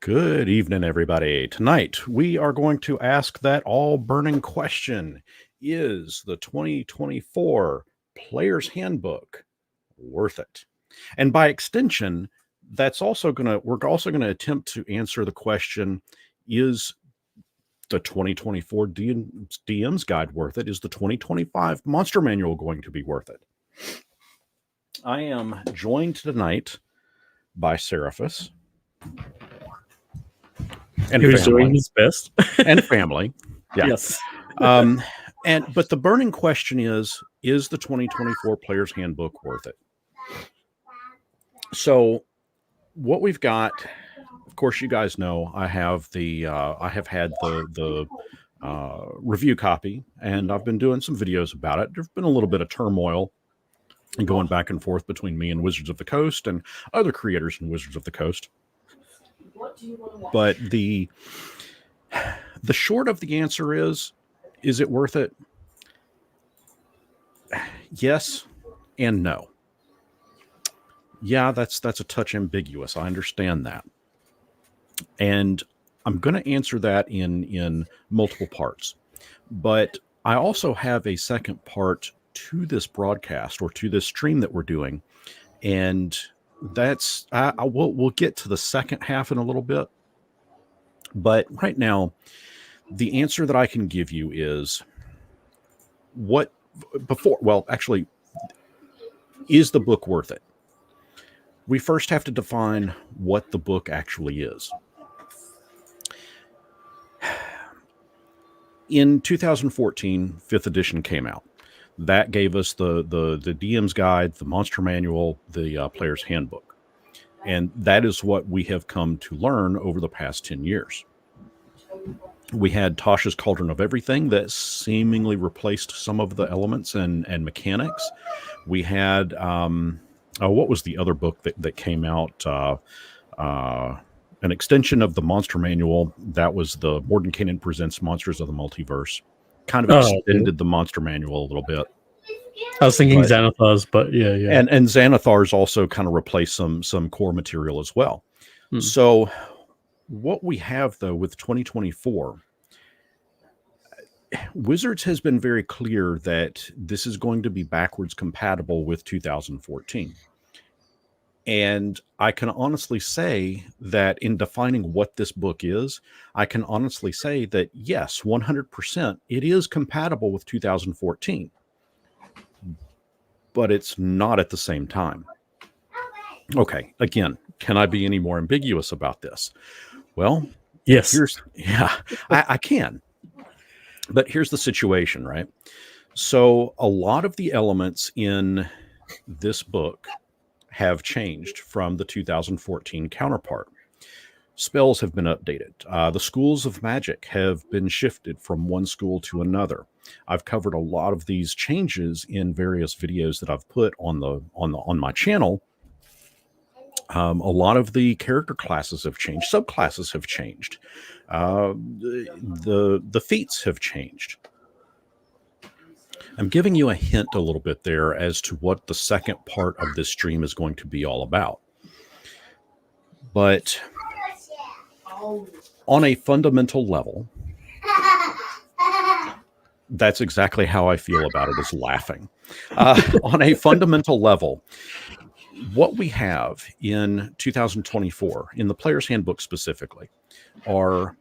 Good evening, everybody. Tonight, we are going to ask that all burning question. Is the 2024 Player's Handbook worth it? And by extension, we're also going to attempt to answer the question, is the 2024 DM's Guide worth it? Is the 2025 Monster Manual going to be worth it? I am joined tonight by Seraphis. And who's doing his best. And family. Yeah. Yes. But the burning question is the 2024 Player's Handbook worth it? So what we've got, of course, you guys know I have had the review copy, and I've been doing some videos about it. There's been a little bit of turmoil and going back and forth between me and Wizards of the Coast and other creators in Wizards of the Coast. But the short of the answer is it worth it? Yes and no. Yeah, that's a touch ambiguous. I understand that. And I'm going to answer that in multiple parts. But I also have a second part to this broadcast or to this stream that we're doing. And that's we'll get to the second half in a little bit. But right now, the answer that I can give you is is the book worth it? We first have to define what the book actually is. In 2014, 5th edition came out. That gave us the DM's Guide, the Monster Manual, the Player's Handbook. And that is what we have come to learn over the past 10 years. We had Tasha's Cauldron of Everything that seemingly replaced some of the elements and mechanics. We had, what was the other book that came out? An extension of the Monster Manual. That was the Mordenkainen Presents Monsters of the Multiverse. Kind of extended the Monster Manual a little bit. I was thinking Xanathar's, but yeah. And Xanathar's also kind of replaced some core material as well. So what we have, though, with 2024, Wizards has been very clear that this is going to be backwards compatible with 2014. And I can honestly say that in defining what this book is, I can honestly say that, yes, 100%, it is compatible with 2014. But it's not at the same time. Okay, again, can I be any more ambiguous about this? Well, yes. I can. But here's the situation, right? So a lot of the elements in this book have changed from the 2014 counterpart. Spells have been updated. The schools of magic have been shifted from one school to another. I've covered a lot of these changes in various videos that I've put on my channel. A lot of the character classes have changed. Subclasses have changed. The feats have changed. I'm giving you a hint a little bit there as to what the second part of this stream is going to be all about. But on a fundamental level, that's exactly how I feel about it, is laughing. On a fundamental level, what we have in 2024, in the Player's Handbook specifically, are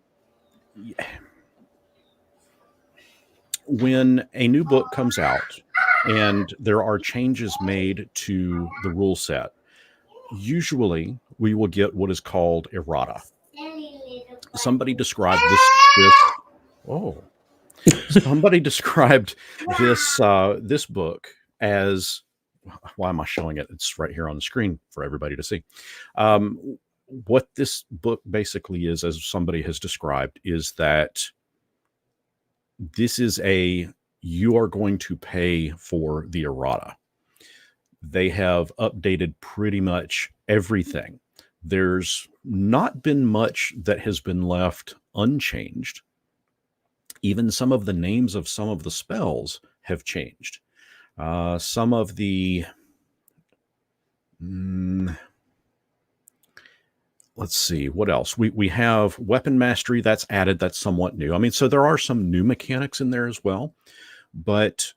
when a new book comes out and there are changes made to the rule set, usually we will get what is called errata. Somebody described this book as, why am I showing it? It's right here on the screen for everybody to see. What this book basically is, as somebody has described, is that this is you are going to pay for the errata. They have updated pretty much everything. There's not been much that has been left unchanged. Even some of the names of some of the spells have changed. Some of the let's see what else. We have weapon mastery that's added. That's somewhat new. I mean, so there are some new mechanics in there as well, but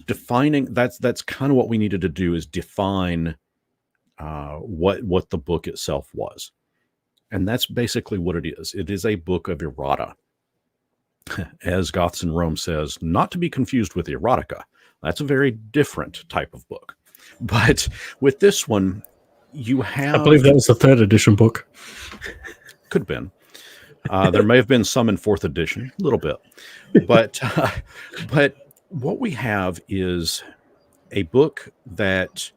defining that's kind of what we needed to do is define what the book itself was. And that's basically what it is. It is a book of errata. As Goths in Rome says, not to be confused with erotica. That's a very different type of book. But with this one, you have... I believe that was the 3rd edition book. Could have been. There may have been some in 4th edition, a little bit. But what we have is a book that...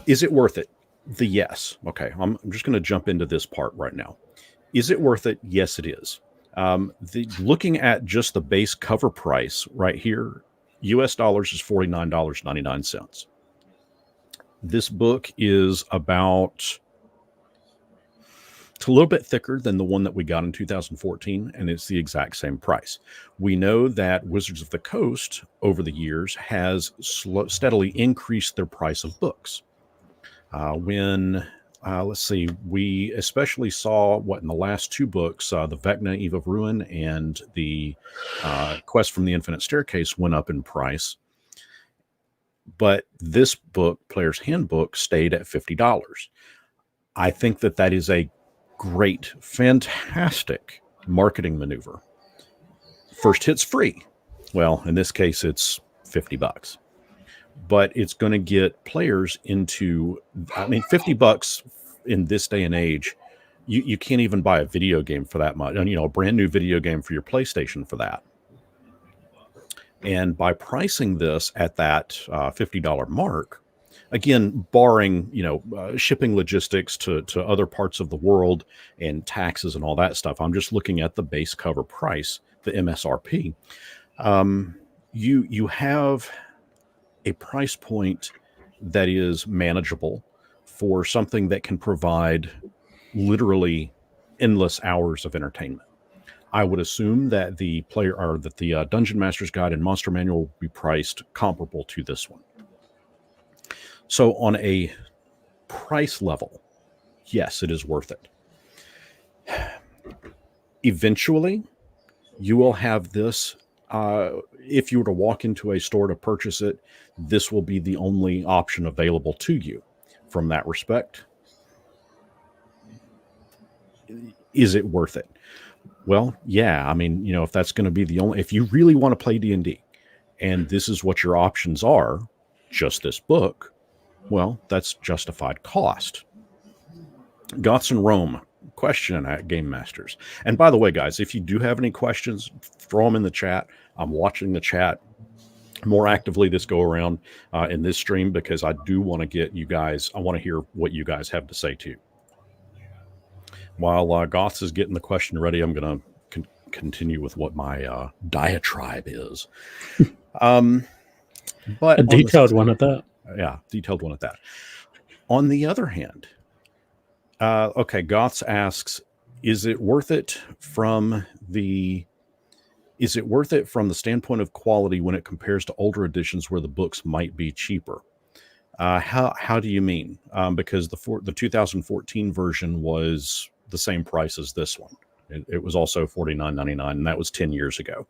Is it worth it? The yes. Okay, I'm just going to jump into this part right now. Is it worth it? Yes, it is. Looking at just the base cover price right here, US dollars is $49.99. This book is about... It's a little bit thicker than the one that we got in 2014, and it's the exact same price. We know that Wizards of the Coast, over the years, has steadily increased their price of books. Let's see, we especially saw what in the last 2 books, the Vecna, Eve of Ruin, and the Quest from the Infinite Staircase went up in price. But this book, Player's Handbook, stayed at $50. I think that is a great, fantastic marketing maneuver. First hit's free. Well, in this case, it's $50. But it's going to get players into, I mean, $50 in this day and age, you can't even buy a video game for that much. And, a brand new video game for your PlayStation for that. And by pricing this at that $50 mark, again, barring, shipping logistics to other parts of the world and taxes and all that stuff, I'm just looking at the base cover price, the MSRP. You have a price point that is manageable for something that can provide literally endless hours of entertainment. I would assume that the Dungeon Master's Guide and Monster Manual will be priced comparable to this one. So on a price level, yes, it is worth it. Eventually, you will have this. If you were to walk into a store to purchase it, this will be the only option available to you. From that respect, is it worth it? Well, yeah. I mean, if that's going to be if you really want to play D&D, and this is what your options are, just this book, well, that's justified cost. Goths in Rome, question at GameMasters. And by the way, guys, if you do have any questions, throw them in the chat. I'm watching the chat more actively this go around in this stream, because I do want to get you guys, I want to hear what you guys have to say too. While Goths is getting the question ready, I'm going to continue with what my diatribe is. But a detailed one at that. Yeah, detailed one at that. On the other hand, okay, Goths asks, is it worth it from the standpoint of quality when it compares to older editions where the books might be cheaper? How do you mean? Because the 2014 version was the same price as this one. It was also $49.99, and that was 10 years ago.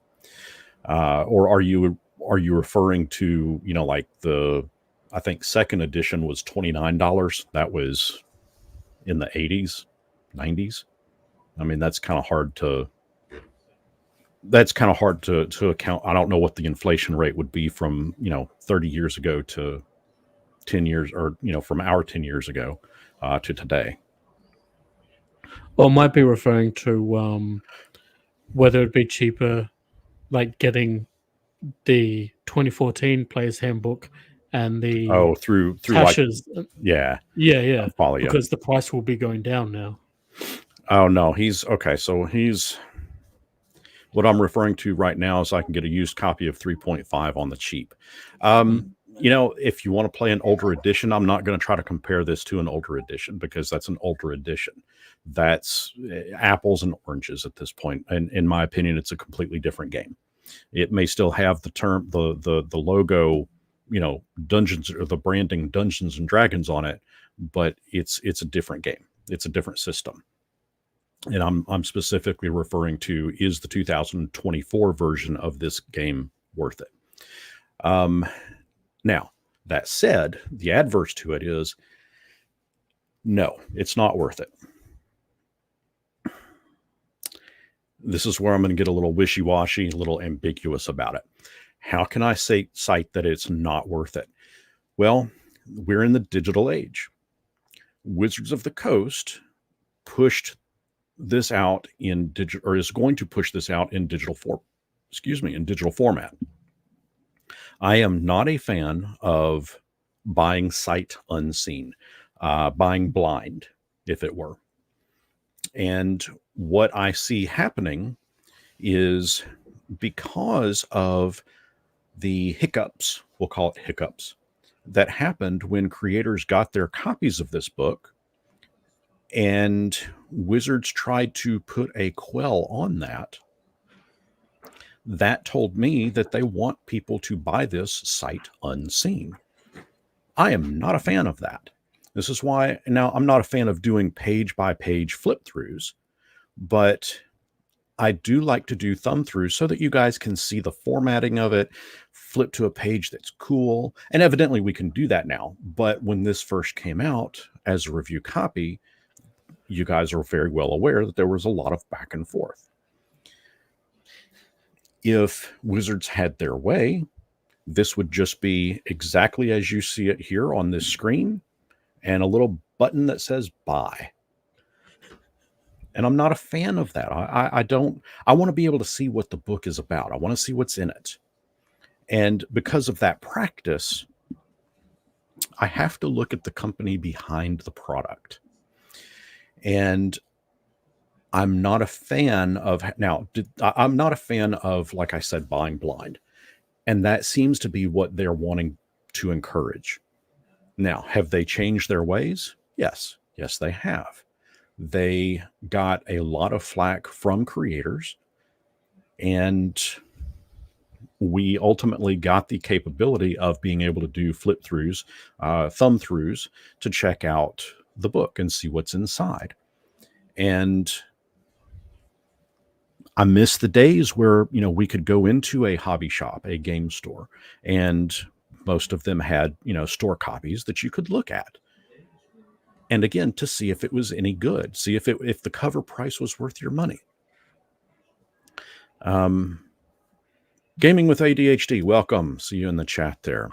Or are you referring to, like I think 2nd edition was $29. That was in the 80s, 90s. I mean, that's kind of hard to account. I don't know what the inflation rate would be from, 30 years ago to 10 years, or, from our 10 years ago to today. Well, I might be referring to whether it'd be cheaper, like getting the 2014 Player's Handbook and the through Tasha's. Yeah. Because the price will be going down now. Oh no, so what I'm referring to right now is I can get a used copy of 3.5 on the cheap. If you want to play an older edition, I'm not going to try to compare this to an older edition, because that's an older edition. That's apples and oranges at this point. And in my opinion, it's a completely different game. It may still have the logo Dungeons, or the branding Dungeons and Dragons on it, but it's a different game. It's a different system. And I'm specifically referring to, is the 2024 version of this game worth it? Now, that said, the adverse to it is no, it's not worth it. This is where I'm going to get a little wishy-washy, a little ambiguous about it. How can I cite that it's not worth it? Well, we're in the digital age. Wizards of the Coast pushed this out in digital, or is going to push this out in digital format. I am not a fan of buying sight unseen, buying blind, if it were. And what I see happening is, because of the hiccups, we'll call it hiccups, that happened when creators got their copies of this book, and Wizards tried to put a quell on that, that told me that they want people to buy this sight unseen. I am not a fan of that. This is why, now, I'm not a fan of doing page by page flip throughs, but I do like to do thumb throughs so that you guys can see the formatting of it, flip to a page that's cool. And evidently we can do that now. But when this first came out as a review copy, you guys are very well aware that there was a lot of back and forth. If Wizards had their way, this would just be exactly as you see it here on this screen, and a little button that says buy. And I'm not a fan of that. I want to be able to see what the book is about. I want to see what's in it. And because of that practice, I have to look at the company behind the product. And I'm not a fan of, I'm not a fan of, like I said, buying blind. And that seems to be what they're wanting to encourage. Now, have they changed their ways? Yes. Yes, they have. They got a lot of flack from creators, and we ultimately got the capability of being able to do flip throughs, thumb throughs, to check out the book and see what's inside. And I miss the days where, we could go into a hobby shop, a game store, and most of them had, store copies that you could look at. And again, to see if it was any good, see if the cover price was worth your money. Gaming with ADHD, welcome. See you in the chat there.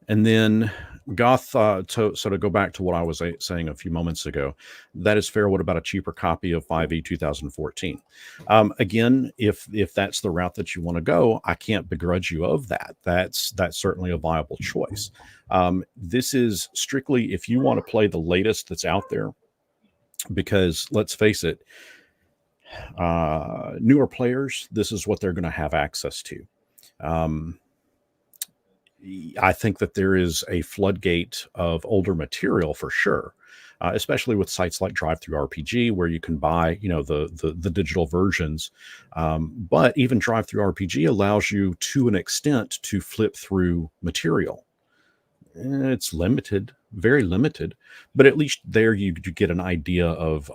And then Goth, to go back to what I was saying a few moments ago, that is fair. What about a cheaper copy of 5e 2014? Again, if that's the route that you want to go, I can't begrudge you of that. That's certainly a viable choice. This is strictly if you want to play the latest that's out there, because let's face it, newer players, this is what they're going to have access to. I think that there is a floodgate of older material for sure, especially with sites like DriveThruRPG, where you can buy, the digital versions. But even DriveThruRPG allows you, to an extent, to flip through material. It's limited, very limited, but at least there you get an idea of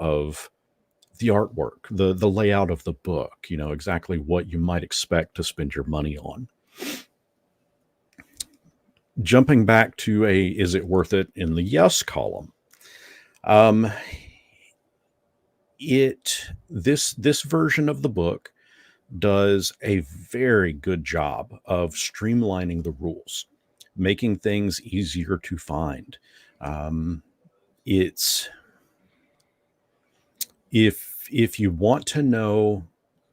the artwork, the layout of the book, exactly what you might expect to spend your money on. Jumping back to is it worth it in the yes column? This version of the book does a very good job of streamlining the rules, making things easier to find. It's if you want to know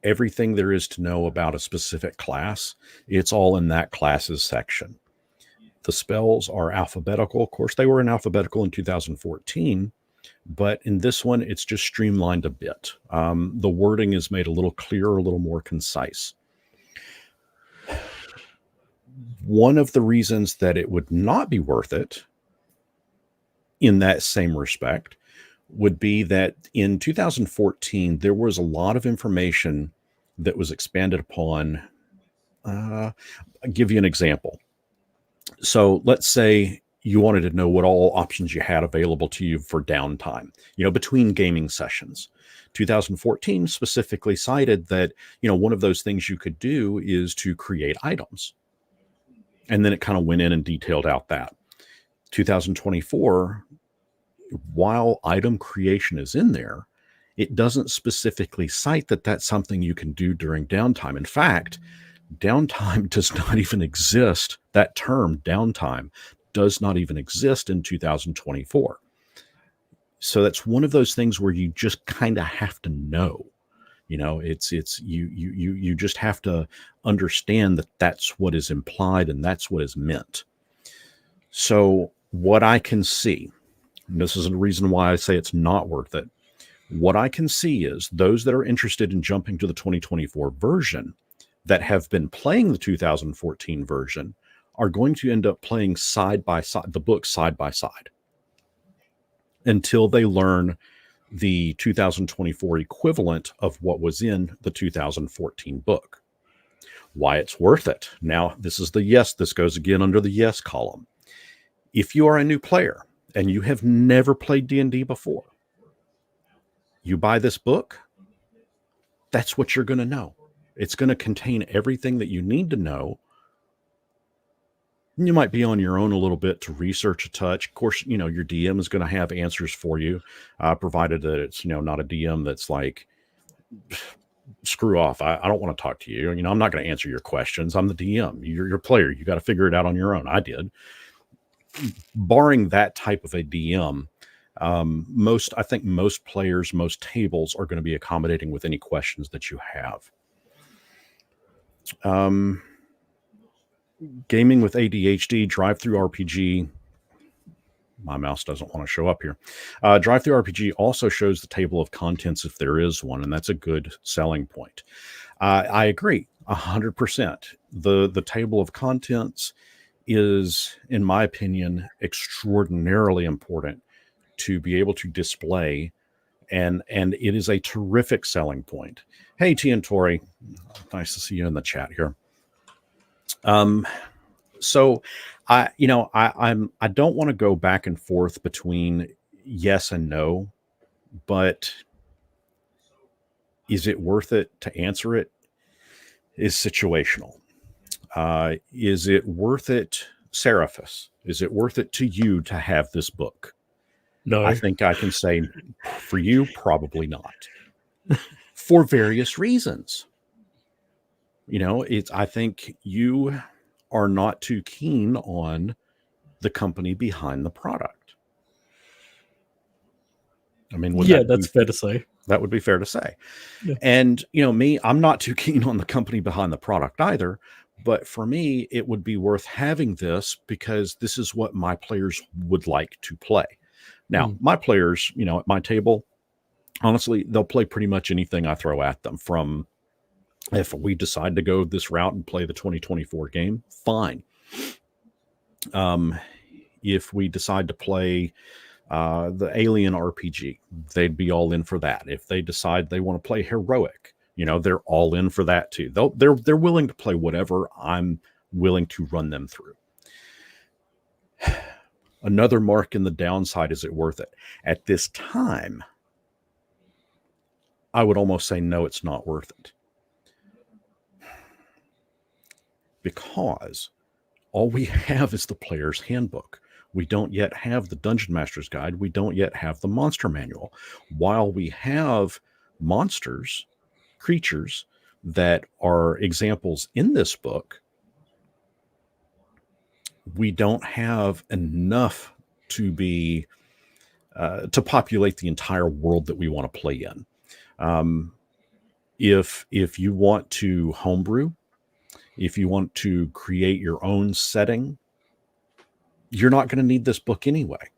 everything there is to know about a specific class, it's all in that classes section. The spells are alphabetical. Of course, they were in alphabetical in 2014, but in this one, it's just streamlined a bit. The wording is made a little clearer, a little more concise. One of the reasons that it would not be worth it in that same respect would be that in 2014, there was a lot of information that was expanded upon I'll give you an example. So let's say you wanted to know what all options you had available to you for downtime, between gaming sessions. 2014 specifically cited that, one of those things you could do is to create items. And then it kind of went in and detailed out that. 2024, while item creation is in there, it doesn't specifically cite that that's something you can do during downtime. In fact, downtime does not even exist. That term, downtime, does not even exist in 2024. So that's one of those things where you just kind of have to know. It's you just have to understand that that's what is implied and that's what is meant. So what I can see, and this is a reason why I say it's not worth it. What I can see is those that are interested in jumping to the 2024 version that have been playing the 2014 version are going to end up playing side by side, the book side by side, until they learn the 2024 equivalent of what was in the 2014 book. Why it's worth it. Now, this is the yes. This goes again under the yes column. If you are a new player and you have never played D&D before, you buy this book, that's what you're going to know. It's going to contain everything that you need to know. You might be on your own a little bit to research a touch. Of course, your DM is going to have answers for you, provided that it's, not a DM that's like, screw off. I don't want to talk to you. I'm not going to answer your questions. I'm the DM. You're your player. You got to figure it out on your own. I did. Barring that type of a DM, I think most players, most tables are going to be accommodating with any questions that you have. Gaming with ADHD, drive-through RPG. My mouse doesn't want to show up here. Drive-through RPG also shows the table of contents if there is one, and that's a good selling point. I agree 100%. The table of contents is, in my opinion, extraordinarily important to be able to display, and it is a terrific selling point. Hey, T and Tori, nice to see you in the chat here. So I don't want to go back and forth between yes and no, but is it worth it to answer it? Is situational. Is it worth it, Seraphis? Is it worth it to you to have this book? No. I think I can say for you, probably not. For various reasons. I think you are not too keen on the company behind the product. I mean, that's fair to say. That would be fair to say. Yeah. And, me, I'm not too keen on the company behind the product either. But for me, it would be worth having this because this is what my players would like to play. Now, my players, at my table, honestly, they'll play pretty much anything I throw at them. From if we decide to go this route and play the 2024 game, fine. If we decide to play the Alien RPG, they'd be all in for that. If they decide they want to play Heroic, they're all in for that too. They're willing to play whatever I'm willing to run them through. Another mark in the downside, is it worth it? At this time, I would almost say no, it's not worth it. Because all we have is the player's handbook. We don't yet have the Dungeon Master's Guide. We don't yet have the Monster Manual. While we have monsters, creatures that are examples in this book, we don't have enough to be to populate the entire world that we want to play in. If you want to homebrew, if you want to create your own setting, you're not going to need this book anyway.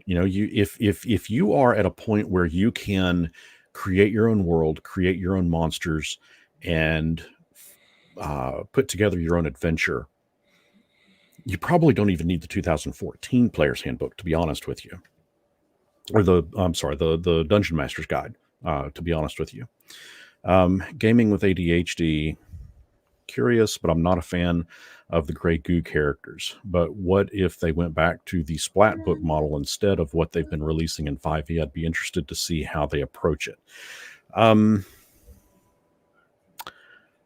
If you are at a point where you can create your own world, create your own monsters, and put together your own adventure, you probably don't even need the 2014 Player's Handbook, to be honest with you. Or the Dungeon Master's Guide, to be honest with you. Gaming with ADHD. curious, but I'm not a fan of the gray goo characters. But what if they went back to the splat book model instead of what they've been releasing in 5e? I'd be interested to see how they approach it.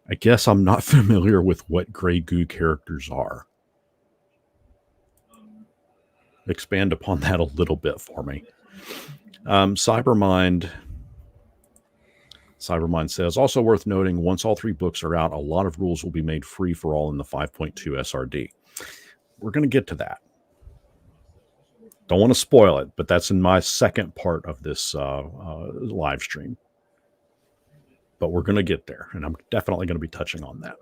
I guess I'm not familiar with what gray goo characters are. Expand upon that a little bit for me. Cybermind says, also worth noting, once all 3 books are out, a lot of rules will be made free for all in the 5.2 SRD. We're going to get to that. Don't want to spoil it, but that's in my second part of this live stream. But we're going to get there, and I'm definitely going to be touching on that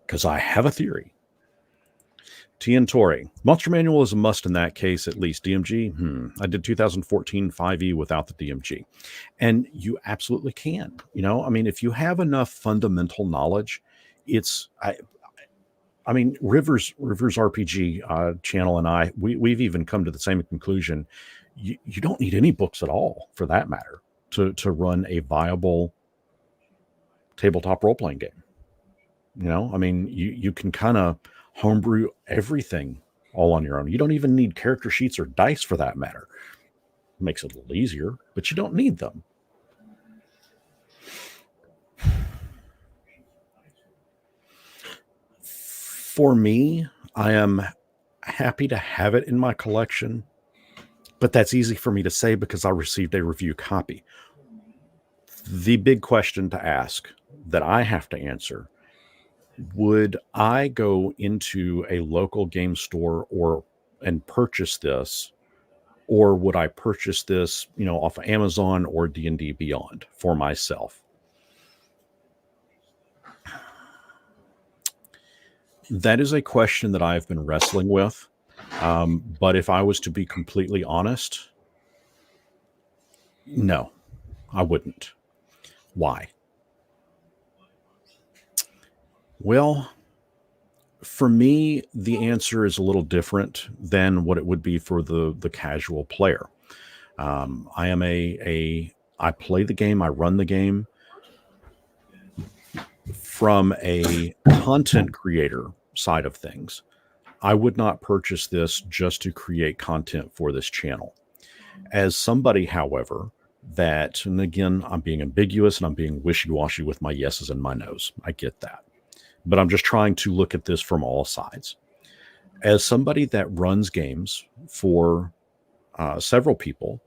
because I have a theory. Tien Tori, Monster Manual is a must in that case, at least. DMG, I did 2014 5e without the DMG. And you absolutely can. You know, I mean, if you have enough fundamental knowledge, it's, I mean, Rivers RPG channel and we've even come to the same conclusion. You don't need any books at all, for that matter, to run a viable tabletop role-playing game. You know, I mean, you can kind of homebrew everything all on your own. You don't even need character sheets or dice for that matter. It makes it a little easier, but you don't need them. For me, I am happy to have it in my collection, but that's easy for me to say because I received a review copy. The big question to ask that I have to answer: would I go into a local game store and purchase this, or would I purchase this, you know, off of Amazon or D&D Beyond for myself? That is a question that I've been wrestling with. But if I was to be completely honest, no, I wouldn't. Why? Well, for me, the answer is a little different than what it would be for the casual player. I am I play the game, I run the game from a content creator side of things. I would not purchase this just to create content for this channel. As somebody, however, that, and again, I'm being ambiguous and I'm being wishy-washy with my yeses and my nos. I get that. But I'm just trying to look at this from all sides. As somebody that runs games for several people,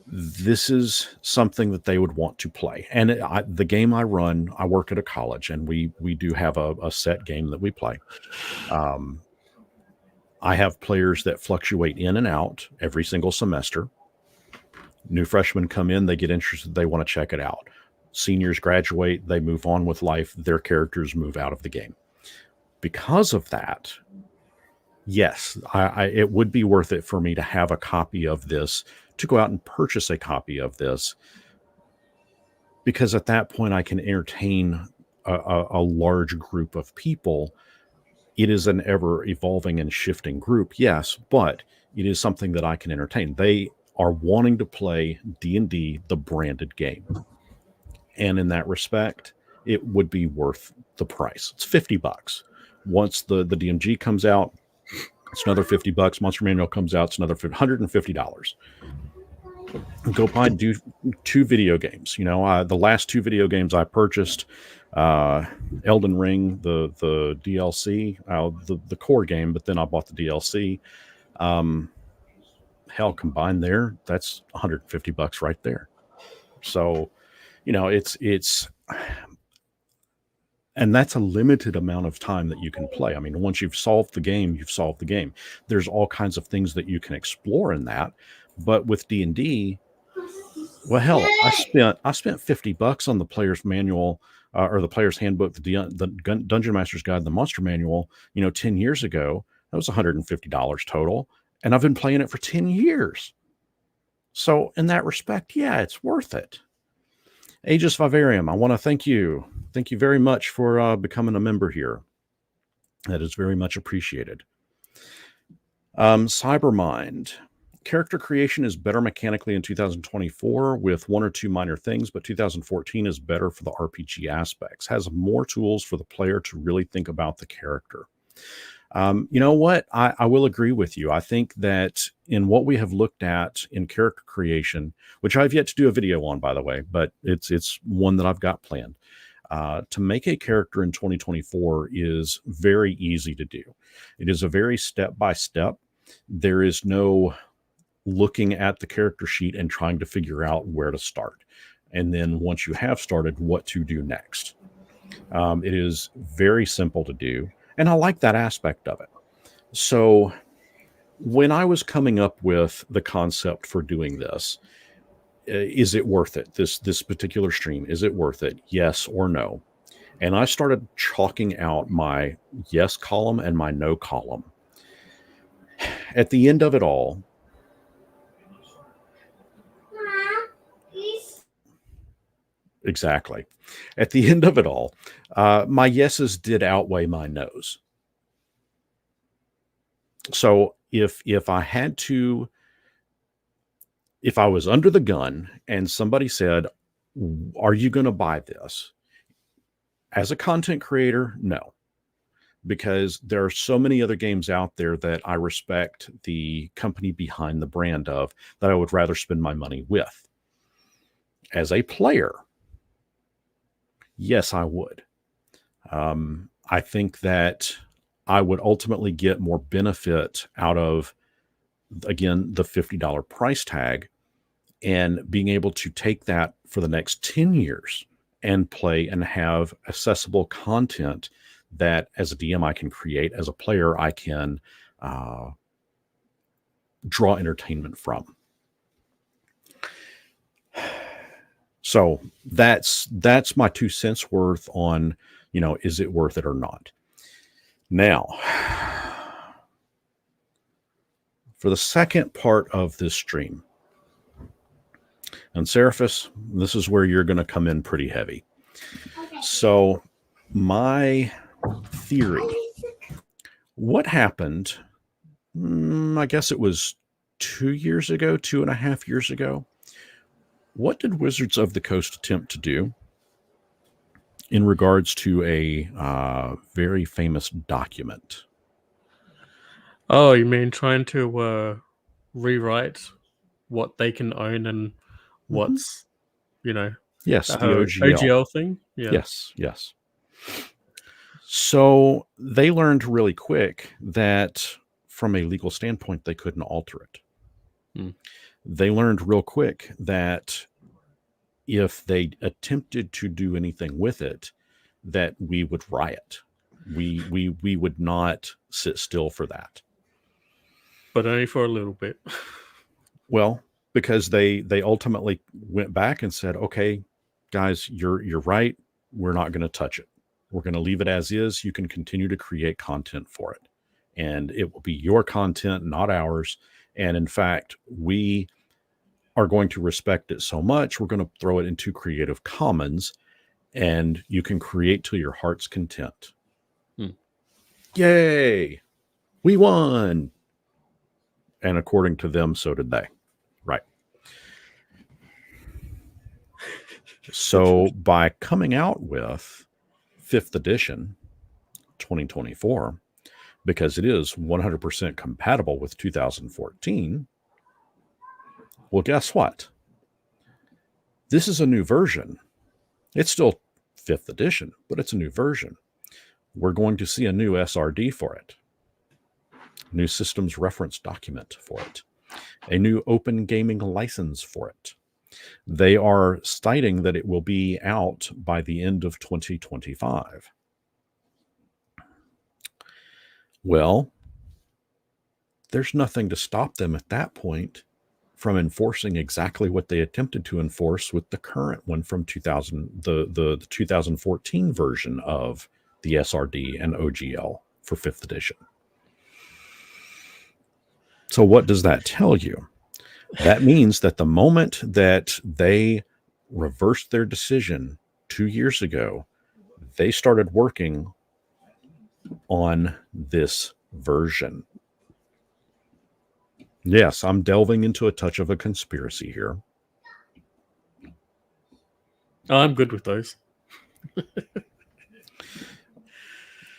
this is something that they would want to play. And the game I run, I work at a college, and we do have a set game that we play. I have players that fluctuate in and out every single semester. New freshmen come in, they get interested, they want to check it out. Seniors graduate, they move on with life, their characters move out of the game. Because of that, yes, it would be worth it for me to have a copy of this, to go out and purchase a copy of this, because at that point I can entertain a large group of people. It is an ever evolving and shifting group, yes, but it is something that I can entertain. They are wanting to play D&D, the branded game. And in that respect, it would be worth the price. It's $50. Once the DMG comes out, it's another $50. Monster Manual comes out, it's another $150. Go buy 2 video games. You know, the last 2 video games I purchased, Elden Ring, the DLC, the core game, but then I bought the DLC. Hell, combined there, that's $150 right there. So, you know, it's and that's a limited amount of time that you can play. I mean, once you've solved the game, you've solved the game. There's all kinds of things that you can explore in that. But with D&D, well, hell, I spent $50 on the player's manual or the player's handbook, the Dungeon Master's Guide, the Monster Manual, 10 years ago. That was $150 total. And I've been playing it for 10 years. So in that respect, yeah, it's worth it. Aegis Vivarium, I want to thank you. Thank you very much for becoming a member here. That is very much appreciated. Cybermind, character creation is better mechanically in 2024 with one or two minor things, but 2014 is better for the RPG aspects, has more tools for the player to really think about the character. You know what? I will agree with you. I think that in what we have looked at in character creation, which I've yet to do a video on, by the way, but it's one that I've got planned. To make a character in 2024 is very easy to do. It is a very step-by-step. There is no looking at the character sheet and trying to figure out where to start. And then once you have started, what to do next. It is very simple to do. And I like that aspect of it. So when I was coming up with the concept for doing this, is it worth it? This particular stream, is it worth it? Yes or no? And I started chalking out my yes column and my no column. At the end of it all, exactly. At the end of it all, my yeses did outweigh my nos. So if I was under the gun and somebody said, "Are you going to buy this?" As a content creator, no, because there are so many other games out there that I respect the company behind the brand of that I would rather spend my money with. As a player, yes, I would. I think that I would ultimately get more benefit out of, again, the $50 price tag and being able to take that for the next 10 years and play and have accessible content that as a DM I can create, as a player I can draw entertainment from. So that's my 2 cents worth on, is it worth it or not? Now, for the second part of this stream, and Seraphis, this is where you're going to come in pretty heavy. Okay. So my theory, what happened, I guess it was 2.5 years ago. What did Wizards of the Coast attempt to do in regards to a very famous document? Oh, you mean trying to rewrite what they can own and what's, Yes, the OGL thing? Yeah. Yes. So they learned really quick that from a legal standpoint, they couldn't alter it. They learned real quick that if they attempted to do anything with it, that we would riot. We would not sit still for that. But only for a little bit. Well, because they ultimately went back and said, okay, guys, you're right. We're not going to touch it. We're going to leave it as is. You can continue to create content for it. And it will be your content, not ours. And in fact, we are going to respect it so much, we're going to throw it into Creative Commons and you can create to your heart's content. Yay! We won! And according to them, so did they. Right. So by coming out with 5th edition 2024, because it is 100% compatible with 2014, well, guess what? This is a new version. It's still 5th edition, but it's a new version. We're going to see a new SRD for it, new systems reference document for it, a new open gaming license for it. They are citing that it will be out by the end of 2025. Well, there's nothing to stop them at that point from enforcing exactly what they attempted to enforce with the current one from the 2014 version of the SRD and OGL for 5th edition. So what does that tell you? That means that the moment that they reversed their decision 2 years ago, they started working on this version. Yes, I'm delving into a touch of a conspiracy here. Oh, I'm good with those.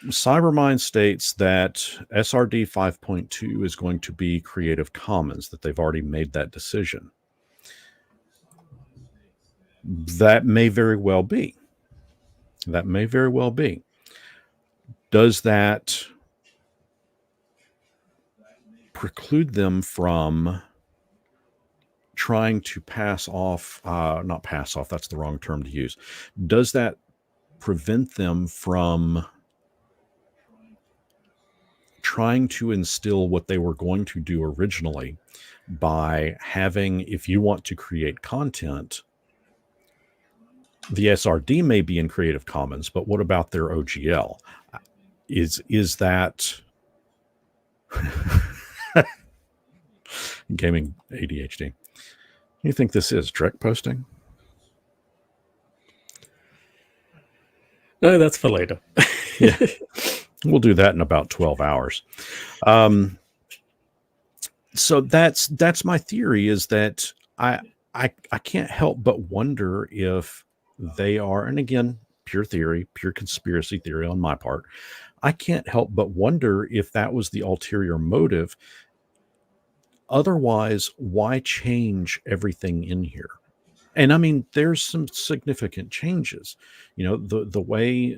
Cybermind states that SRD 5.2 is going to be Creative Commons, that they've already made that decision. That may very well be. That may very well be. Does that preclude them from trying to pass off, not pass off, that's the wrong term to use. Does that prevent them from trying to instill what they were going to do originally by having, if you want to create content, the SRD may be in Creative Commons, but what about their OGL? Is that gaming ADHD? You think this is direct posting? No, that's for later. Yeah. We'll do that in about 12 hours. So that's my theory, is that I can't help but wonder if they are, and again, pure theory, pure conspiracy theory on my part, I can't help but wonder if that was the ulterior motive. Otherwise, why change everything in here? And I mean, there's some significant changes. The way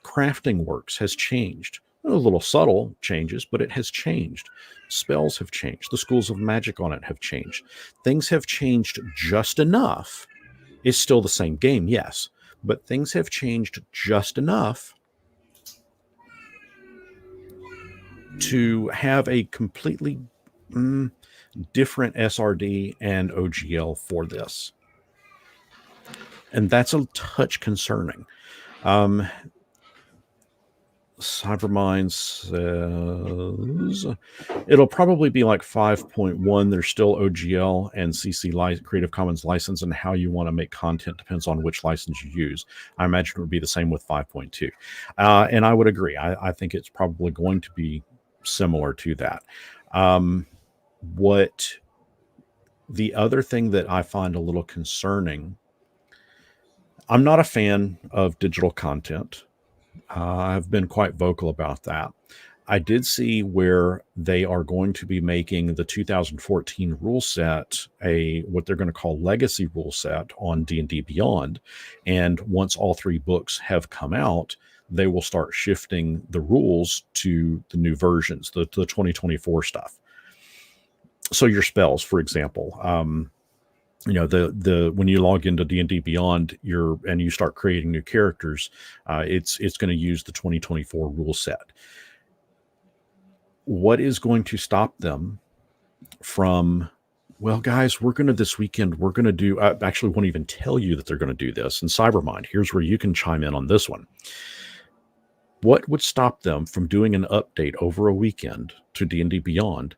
crafting works has changed. A little subtle changes, but it has changed. Spells have changed. The schools of magic on it have changed. Things have changed just enough. It's still the same game, yes, but things have changed just enough to have a completely different SRD and OGL for this. And that's a touch concerning. Cybermind says it'll probably be like 5.1. There's still OGL and CC Creative Commons license, and how you want to make content depends on which license you use. I imagine it would be the same with 5.2. And I would agree. I think it's probably going to be similar to that. What the other thing that I find a little concerning, I'm not a fan of digital content. I've been quite vocal about that. I did see where they are going to be making the 2014 rule set what they're going to call legacy rule set on D&D Beyond. And once all 3 books have come out, they will start shifting the rules to the new versions, the 2024 stuff. So your spells, for example, when you log into D&D Beyond, and you start creating new characters, it's going to use the 2024 rule set. What is going to stop them from, well, guys, this weekend, we're going to do, I actually won't even tell you that they're going to do this in Cybermind. Here's where you can chime in on this one. What would stop them from doing an update over a weekend to D&D Beyond,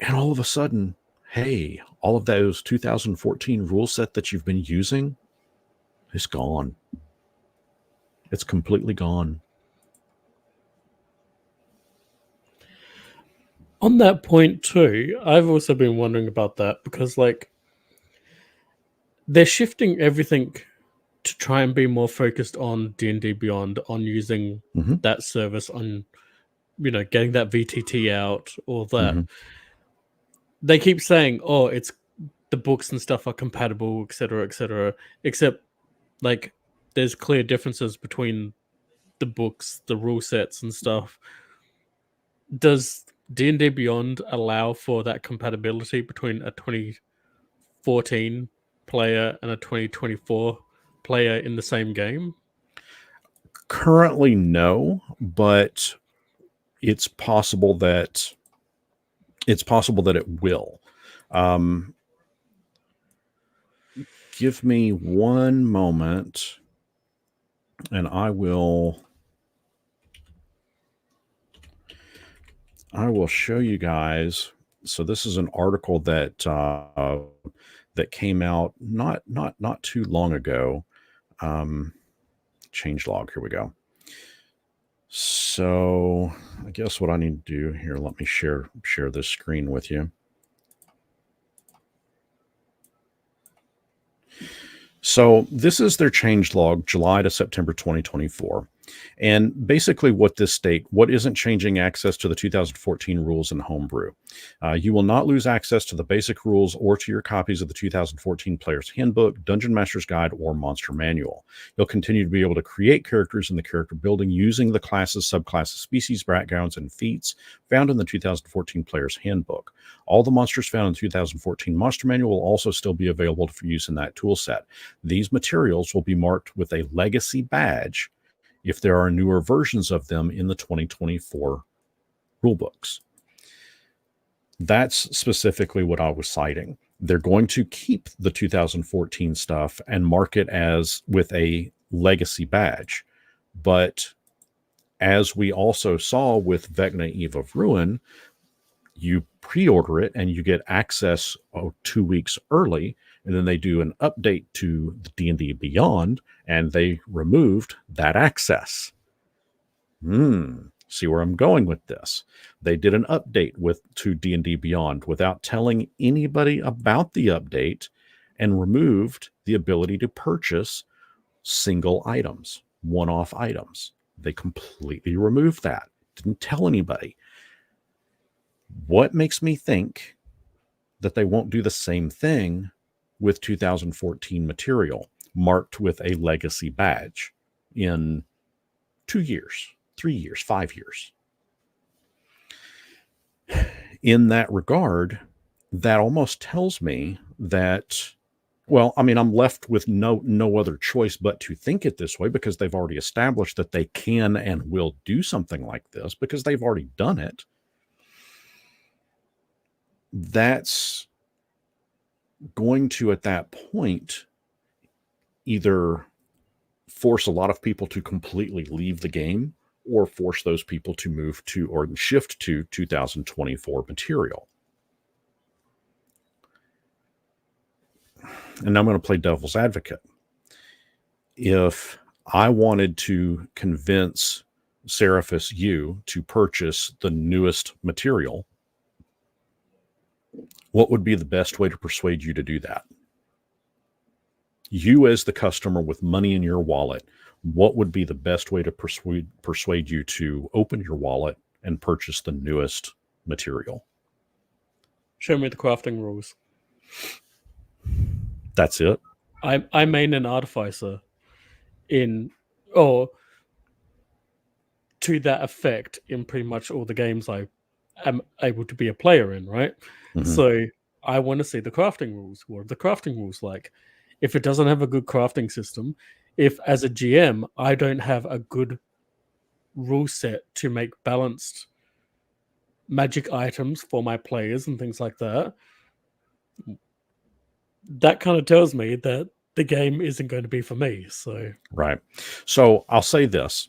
and all of a sudden, hey, all of those 2014 rule set that you've been using is gone. It's completely gone. On that point too, I've also been wondering about that, because they're shifting everything to try and be more focused on D&D Beyond, on using that service, on getting that VTT out, all that. They keep saying, oh, it's the books and stuff are compatible, etc., except there's clear differences between the books, the rule sets and stuff. Does D&D Beyond allow for that compatibility between a 2014 player and a 2024 player in the same game? Currently, no, but it's possible that it will. Give me one moment, and I will show you guys. So this is an article that came out not too long ago. Changelog. Here we go. So I guess what I need to do here, let me share this screen with you. So this is their change log, July to September 2024. And basically what isn't changing access to the 2014 rules in Homebrew. You will not lose access to the basic rules or to your copies of the 2014 Player's Handbook, Dungeon Master's Guide, or Monster Manual. You'll continue to be able to create characters in the character building using the classes, subclasses, species, backgrounds, and feats found in the 2014 Player's Handbook. All the monsters found in the 2014 Monster Manual will also still be available for use in that tool set. These materials will be marked with a legacy badge if there are newer versions of them in the 2024 rulebooks. That's specifically what I was citing. They're going to keep the 2014 stuff and mark it as with a legacy badge. But as we also saw with Vecna Eve of Ruin, you pre-order it and you get access 2 weeks early, and then they do an update to the D&D Beyond, and they removed that access. See where I'm going with this? They did an update to D&D Beyond without telling anybody about the update and removed the ability to purchase single items, one-off items. They completely removed that. Didn't tell anybody. What makes me think that they won't do the same thing with 2014 material marked with a legacy badge in 2 years, 3 years, 5 years? In that regard, that almost tells me that, well, I mean, I'm left with no other choice but to think it this way, because they've already established that they can and will do something like this because they've already done it. That's going to, at that point, either force a lot of people to completely leave the game or force those people to move to or shift to 2024 material. And I'm going to play devil's advocate. If I wanted to convince Seraphis U to purchase the newest material, what would be the best way to persuade you to do that? You, as the customer with money in your wallet, what would be the best way to persuade you to open your wallet and purchase the newest material? Show me the crafting rules. That's it. I main an artificer to that effect in pretty much all the games I am able to be a player in, right? Mhm. So I want to see the crafting rules. What are the crafting rules like? If it doesn't have a good crafting system, if as a GM I don't have a good rule set to make balanced magic items for my players and things like that, that kind of tells me that the game isn't going to be for me. So Right. So I'll say this.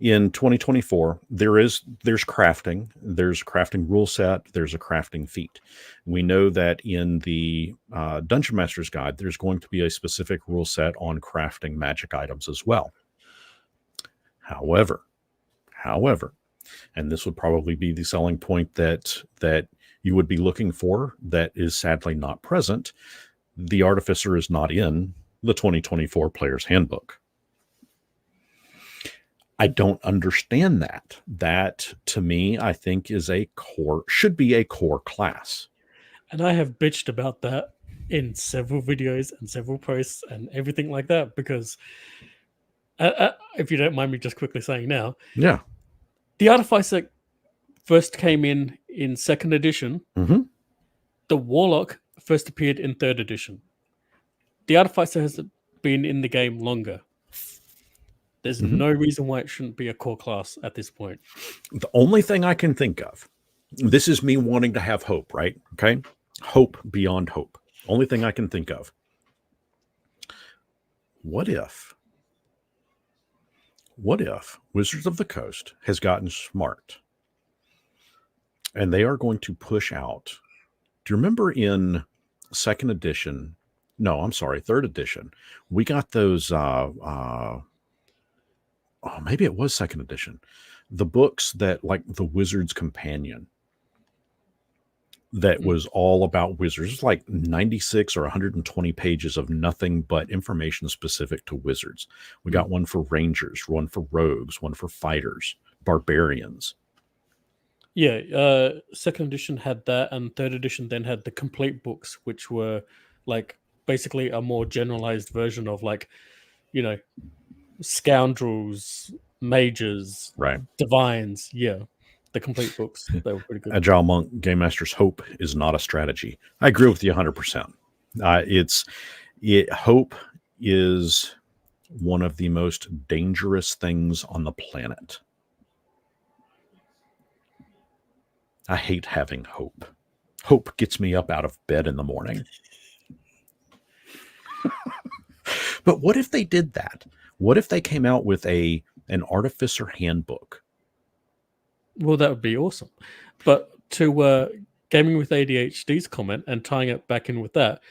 In 2024, there's crafting. There's a crafting rule set. There's a crafting feat. We know that in the Dungeon Master's Guide, there's going to be a specific rule set on crafting magic items as well. However, and this would probably be the selling point that you would be looking for that is sadly not present, the Artificer is not in the 2024 Player's Handbook. I don't understand that. That, to me, I think should be a core class. And I have bitched about that in several videos and several posts and everything like that, because if you don't mind me just quickly saying now, Yeah. the Artificer first came in 2nd edition. Mm-hmm. The Warlock first appeared in 3rd edition. The Artificer has been in the game longer. There's no reason why it shouldn't be a core class at this point. The only thing I can think of, this is me wanting to have hope, right? Okay. Hope beyond hope. Only thing I can think of. What if Wizards of the Coast has gotten smart and they are going to push out? Do you remember in 2nd edition? No, I'm sorry, 3rd edition. We got those, maybe it was 2nd edition. the books that, like the Wizard's Companion, that Mm. was all about wizards. It's like 96 or 120 pages of nothing but information specific to wizards. We got one for rangers, one for rogues, one for fighters, barbarians. Yeah, second edition had that, and third edition then had the complete books, which were like basically a more generalized version of like, you know, scoundrels, mages, Right. divines. Yeah, the complete books. They were pretty good. Agile Monk, Game Master's hope is not a strategy. I agree with you 100%. Hope is one of the most dangerous things on the planet. I hate having hope. Hope gets me up out of bed in the morning. But what if they did that? What if they came out with an artificer handbook? Well, that would be awesome. But to Gaming with ADHD's comment and tying it back in with that,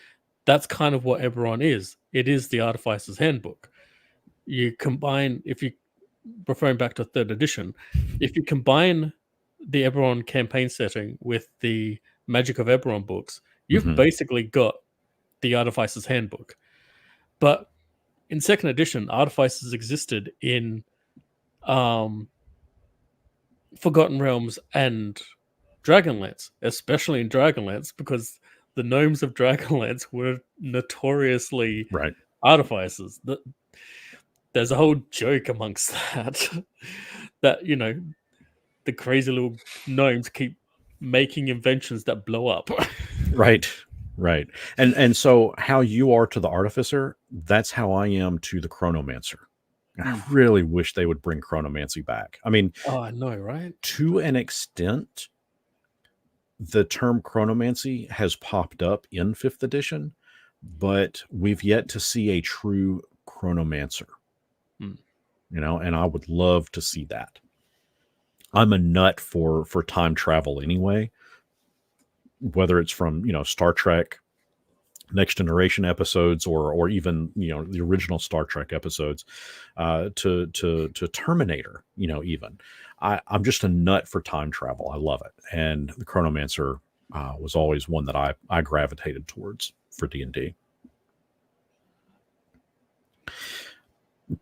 that's kind of what Eberron is. It is the Artificer's Handbook. You combine, if you referring back to third edition, if you combine the Eberron campaign setting with the Magic of Eberron books, you've basically got the Artificer's Handbook. But in second edition, Artificers existed in Forgotten Realms and Dragonlance, especially in Dragonlance, because the gnomes of Dragonlance were notoriously Right. artificers. There's a whole joke amongst that, that, the crazy little gnomes keep making inventions that blow up. Right. Right. And so how you are to the artificer, that's how I am to the chronomancer. I really wish they would bring chronomancy back. I mean, Oh, I know, right? to an extent, the term chronomancy has popped up in 5th edition, but we've yet to see a true chronomancer. And I would love to see that. I'm a nut for time travel anyway, whether it's from, Star Trek Next Generation episodes or even, the original Star Trek episodes, to Terminator, even. I'm just a nut for time travel. I love it. And the Chronomancer was always one that I gravitated towards for D&D.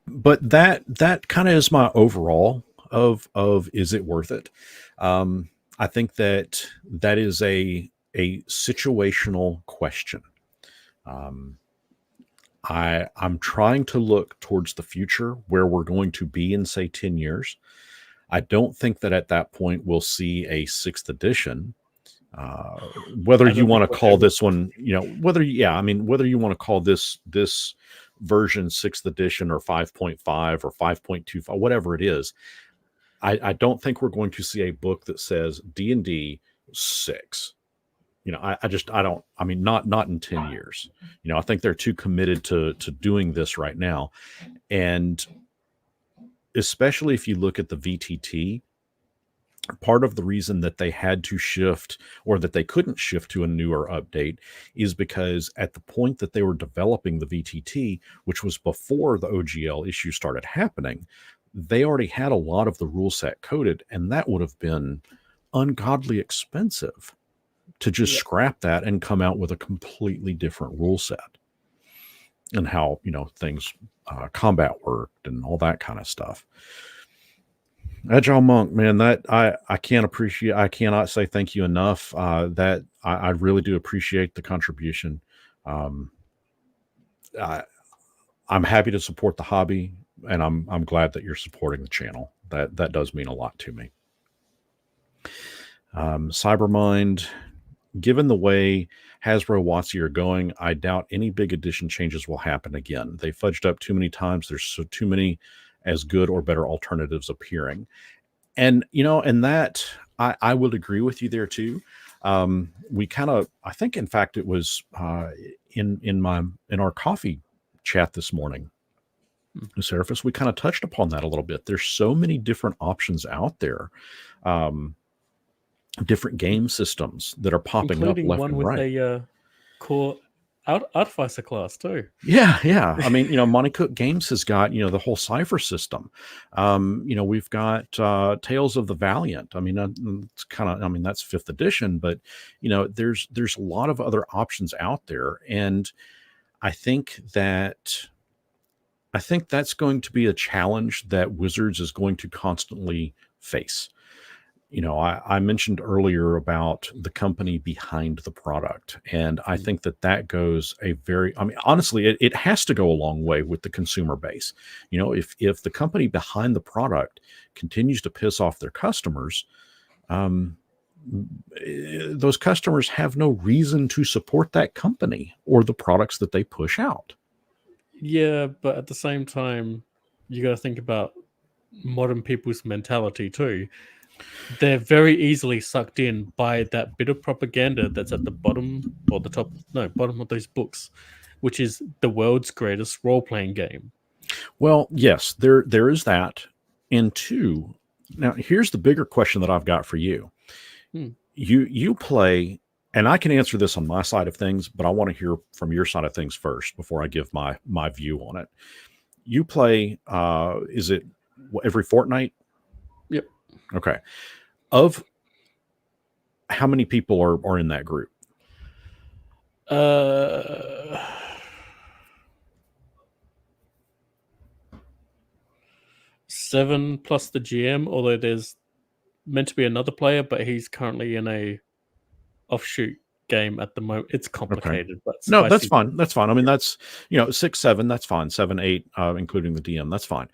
But that kind of is my overall of is it worth it? I think that is a situational question. I'm trying to look towards the future where we're going to be in, say, 10 years. I don't think that at that point we'll see a 6th edition. Whether you want to call this one, whether you want to call this version 6th edition or 5.5 or 5.25, whatever it is, I don't think we're going to see a book that says D&D 6. Not in 10 years. I think they're too committed to doing this right now. And especially if you look at the VTT, part of the reason that they had to shift or that they couldn't shift to a newer update is because at the point that they were developing the VTT, which was before the OGL issue started happening, they already had a lot of the rule set coded, and that would have been ungodly expensive to just scrap that and come out with a completely different rule set and how, things, combat worked and all that kind of stuff. Agile Monk, man, that I cannot say thank you enough. That I really do appreciate the contribution. I'm happy to support the hobby, and I'm glad that you're supporting the channel. That does mean a lot to me. Cybermind, given the way Hasbro WotC are going, I doubt any big edition changes will happen again. They fudged up too many times. There's too many as good or better alternatives appearing. And, and that I would agree with you there too. We kind of, I think, in fact, it was in our coffee chat this morning, Seraphis, we kind of touched upon that a little bit. There's so many different options out there. Different game systems that are popping including up left one and with right. a core Artificer class too. Yeah. I mean, Monte Cook Games has got, the whole cipher system. We've got Tales of the Valiant. I mean, it's kind of, I mean, that's 5th edition, but there's a lot of other options out there, and I think that's going to be a challenge that Wizards is going to constantly face. I mentioned earlier about the company behind the product. And I think that goes I mean, honestly, it has to go a long way with the consumer base. If the company behind the product continues to piss off their customers, those customers have no reason to support that company or the products that they push out. Yeah, but at the same time, you got to think about modern people's mentality too. They're very easily sucked in by that bit of propaganda that's at the bottom or the top, no, bottom of those books, which is the world's greatest role-playing game. Well, yes, there is that. And two, now here's the bigger question that I've got for you. You play, and I can answer this on my side of things, but I want to hear from your side of things first before I give my view on it. You play, is it every fortnight? Yep. Okay. Of how many people are in that group? 7 plus the GM, although there's meant to be another player, but he's currently in a offshoot game at the moment. It's complicated, but no, that's fine. That's fine. I mean, that's 6, 7. That's fine. 7, 8, including the DM. That's fine.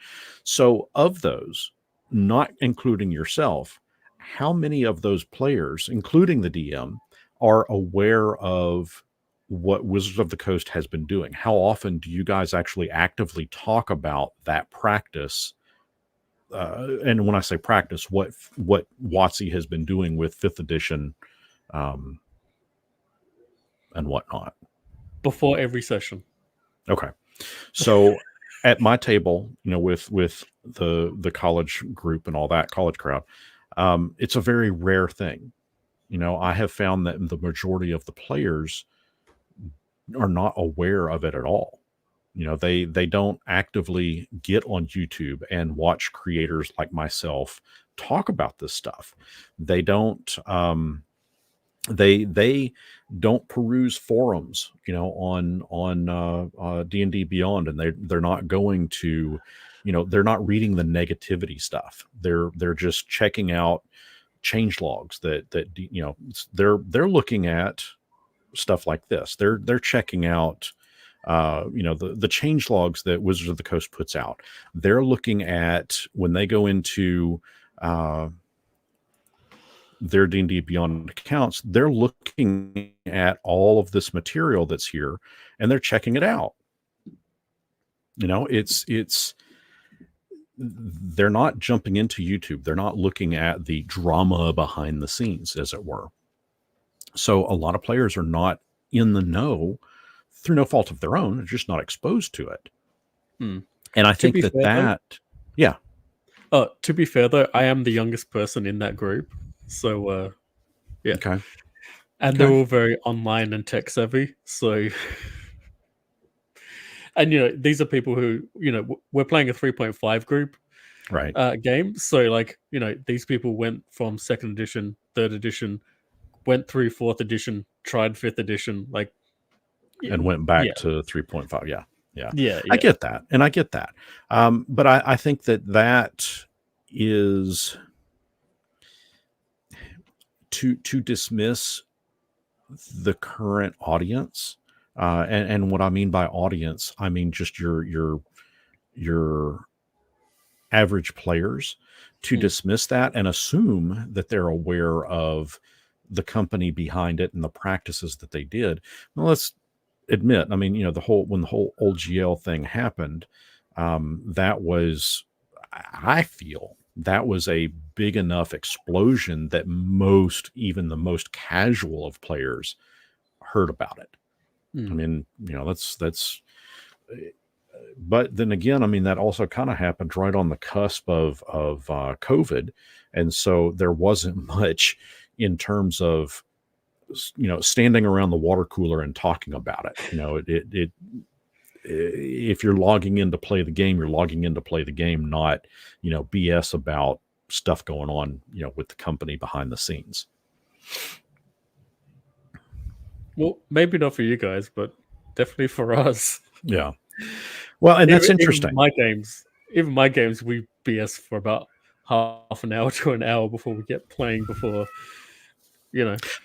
So, of those, not including yourself, how many of those players, including the DM, are aware of what Wizards of the Coast has been doing? How often do you guys actually actively talk about that practice? And when I say practice, what WotC has been doing with 5th edition, and whatnot before every session. Okay, so at my table, with the college group and all that college crowd, it's a very rare thing. I have found that the majority of the players are not aware of it at all. They don't actively get on YouTube and watch creators like myself talk about this stuff. They don't. They don't peruse forums, on D&D Beyond, and they're not going to, they're not reading the negativity stuff. They're just checking out change logs that they're looking at stuff like this. They're checking out the change logs that Wizards of the Coast puts out. They're looking at when they go into their D&D Beyond accounts, they're looking at all of this material that's here and they're checking it out. It's they're not jumping into YouTube. They're not looking at the drama behind the scenes, as it were. So a lot of players are not in the know through no fault of their own. They're just not exposed to it. And I think yeah. To be fair though, I am the youngest person in that group. So, yeah. Okay. And they're all very online and tech savvy. So, and, these are people who, we're playing a 3.5 group game. So, these people went from 2nd edition, 3rd edition, went through 4th edition, tried 5th edition, and went back to 3.5. Yeah. I get that. And I get that. But I think that is to dismiss the current audience. And what I mean by audience, I mean just your average players, to dismiss that and assume that they're aware of the company behind it and the practices that they did. Well, let's admit, I mean, when the whole old GL thing happened, that was, I feel, that was a big enough explosion that even the most casual of players heard about it. I mean, that's, but then again, I mean, that also kind of happened right on the cusp of COVID. And so there wasn't much in terms of standing around the water cooler and talking about it. If you're logging in to play the game, you're logging in to play the game, not, BS about stuff going on, with the company behind the scenes. Well, maybe not for you guys, but definitely for us. Yeah. Well, and that's interesting. Even my games, we BS for about half an hour to an hour before we get playing.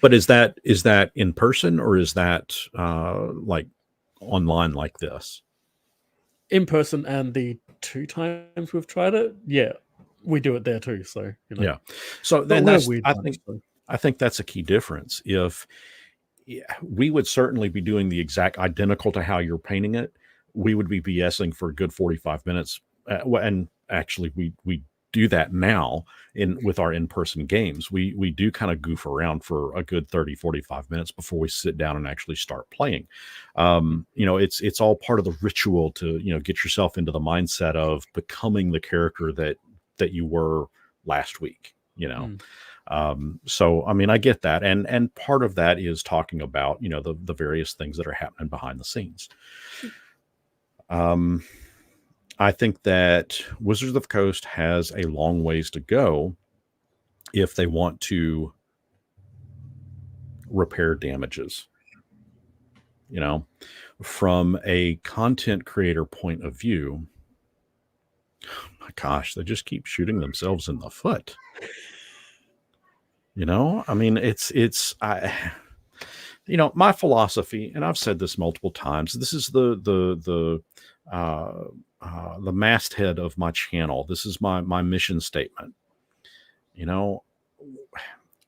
But is that in person, or is that like online like this? In person, and the 2 times we've tried it, yeah, we do it there too. So Yeah. So then I think that's a key difference. If we would certainly be doing the exact identical to how you're painting it, we would be BSing for a good 45 minutes. And actually, we do that now with our in-person games. We do kind of goof around for a good 30-45 minutes before we sit down and actually start playing. It's all part of the ritual to get yourself into the mindset of becoming the character that you were last week. So I mean, I get that, and part of that is talking about the various things that are happening behind the scenes. I think that Wizards of the Coast has a long ways to go if they want to repair damages. From a content creator point of view, oh my gosh, they just keep shooting themselves in the foot. I mean, my philosophy, and I've said this multiple times. This is the masthead of my channel. This is my mission statement.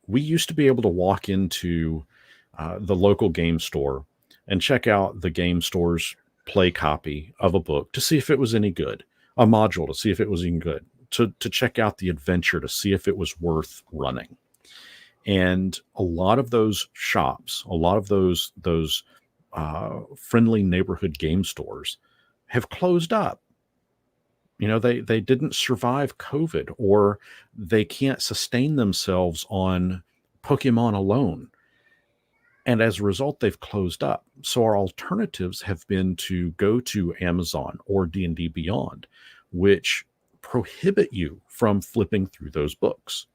We used to be able to walk into the local game store and check out the game store's play copy of a book to see if it was any good, a module to see if it was any good, to check out the adventure to see if it was worth running. And a lot of those shops, a lot of those friendly neighborhood game stores have closed up. They didn't survive COVID, or they can't sustain themselves on Pokemon alone. And as a result, they've closed up. So our alternatives have been to go to Amazon or D&D Beyond, which prohibit you from flipping through those books.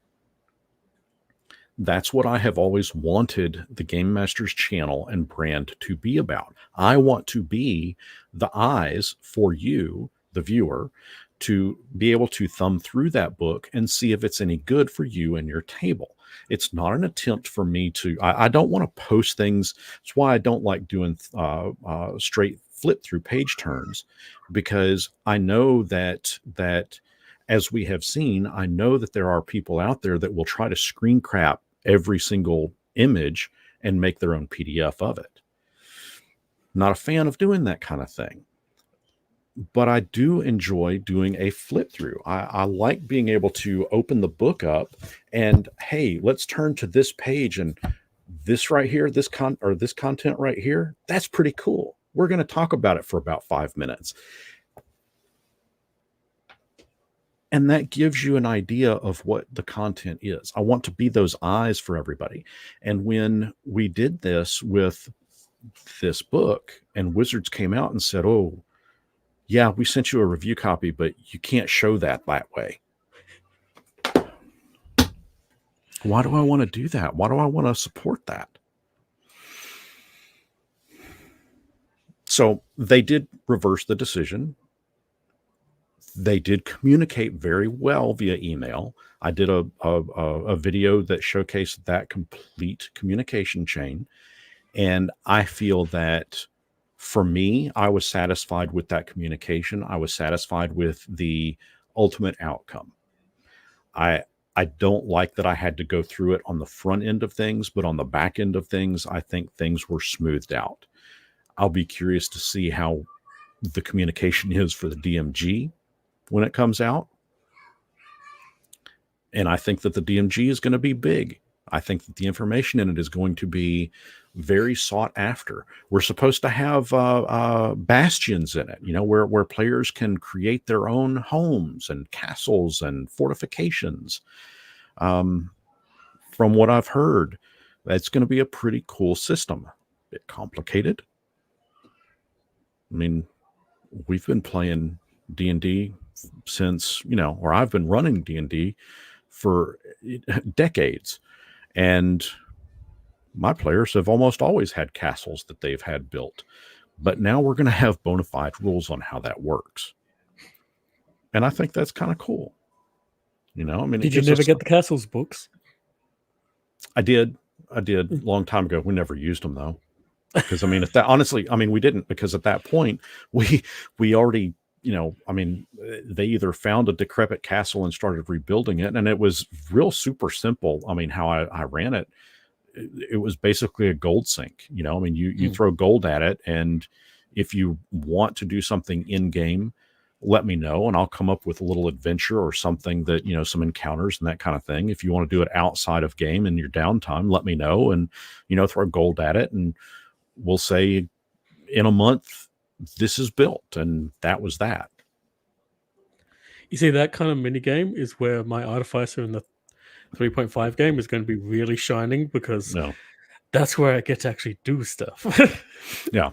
That's what I have always wanted the GameMasters channel and brand to be about. I want to be the eyes for you, the viewer, to be able to thumb through that book and see if it's any good for you and your table. It's not an attempt for me to, I don't want to post things. That's why I don't like doing straight flip through page turns, because I know that as we have seen, I know that there are people out there that will try to screen crap every single image and make their own PDF of it. Not a fan of doing that kind of thing. But I do enjoy doing a flip through. I like being able to open the book up and, hey, let's turn to this page, and this right here, this content right here, that's pretty cool. We're going to talk about it for about 5 minutes. And that gives you an idea of what the content is. I want to be those eyes for everybody. And when we did this with this book, and Wizards came out and said, oh, yeah, we sent you a review copy, but you can't show that way. Why do I want to do that? Why do I want to support that? So they did reverse the decision. They did communicate very well via email. I did a video that showcased that complete communication chain. And I feel that for me, I was satisfied with that communication. I was satisfied with the ultimate outcome. I don't like that I had to go through it on the front end of things, but on the back end of things, I think things were smoothed out. I'll be curious to see how the communication is for the DMG when it comes out. And I think that the DMG is going to be big. I think that the information in it is going to be very sought after. We're supposed to have bastions in it, where players can create their own homes and castles and fortifications. From what I've heard, That's going to be a pretty cool system. A bit complicated. I mean, we've been playing D&D since, or I've been running D&D for decades. And my players have almost always had castles that they've had built. But now we're going to have bona fide rules on how that works. And I think that's kind of cool. I mean, did you never get the castles books? I did a long time ago. We never used them though. Because I mean, honestly, we didn't, because at that point we already, I mean, they either found a decrepit castle and started rebuilding it, and it was real super simple. I mean, how I ran it, it was basically a gold sink. I mean, you throw gold at it, and if you want to do something in game, let me know, and I'll come up with a little adventure or something that, some encounters and that kind of thing. If you want to do it outside of game in your downtime, let me know, and throw gold at it, and we'll say in a month this is built, and that was that. You see, that kind of mini game is where my artificer in the 3.5 game is going to be really shining, because that's where I get to actually do stuff. Yeah.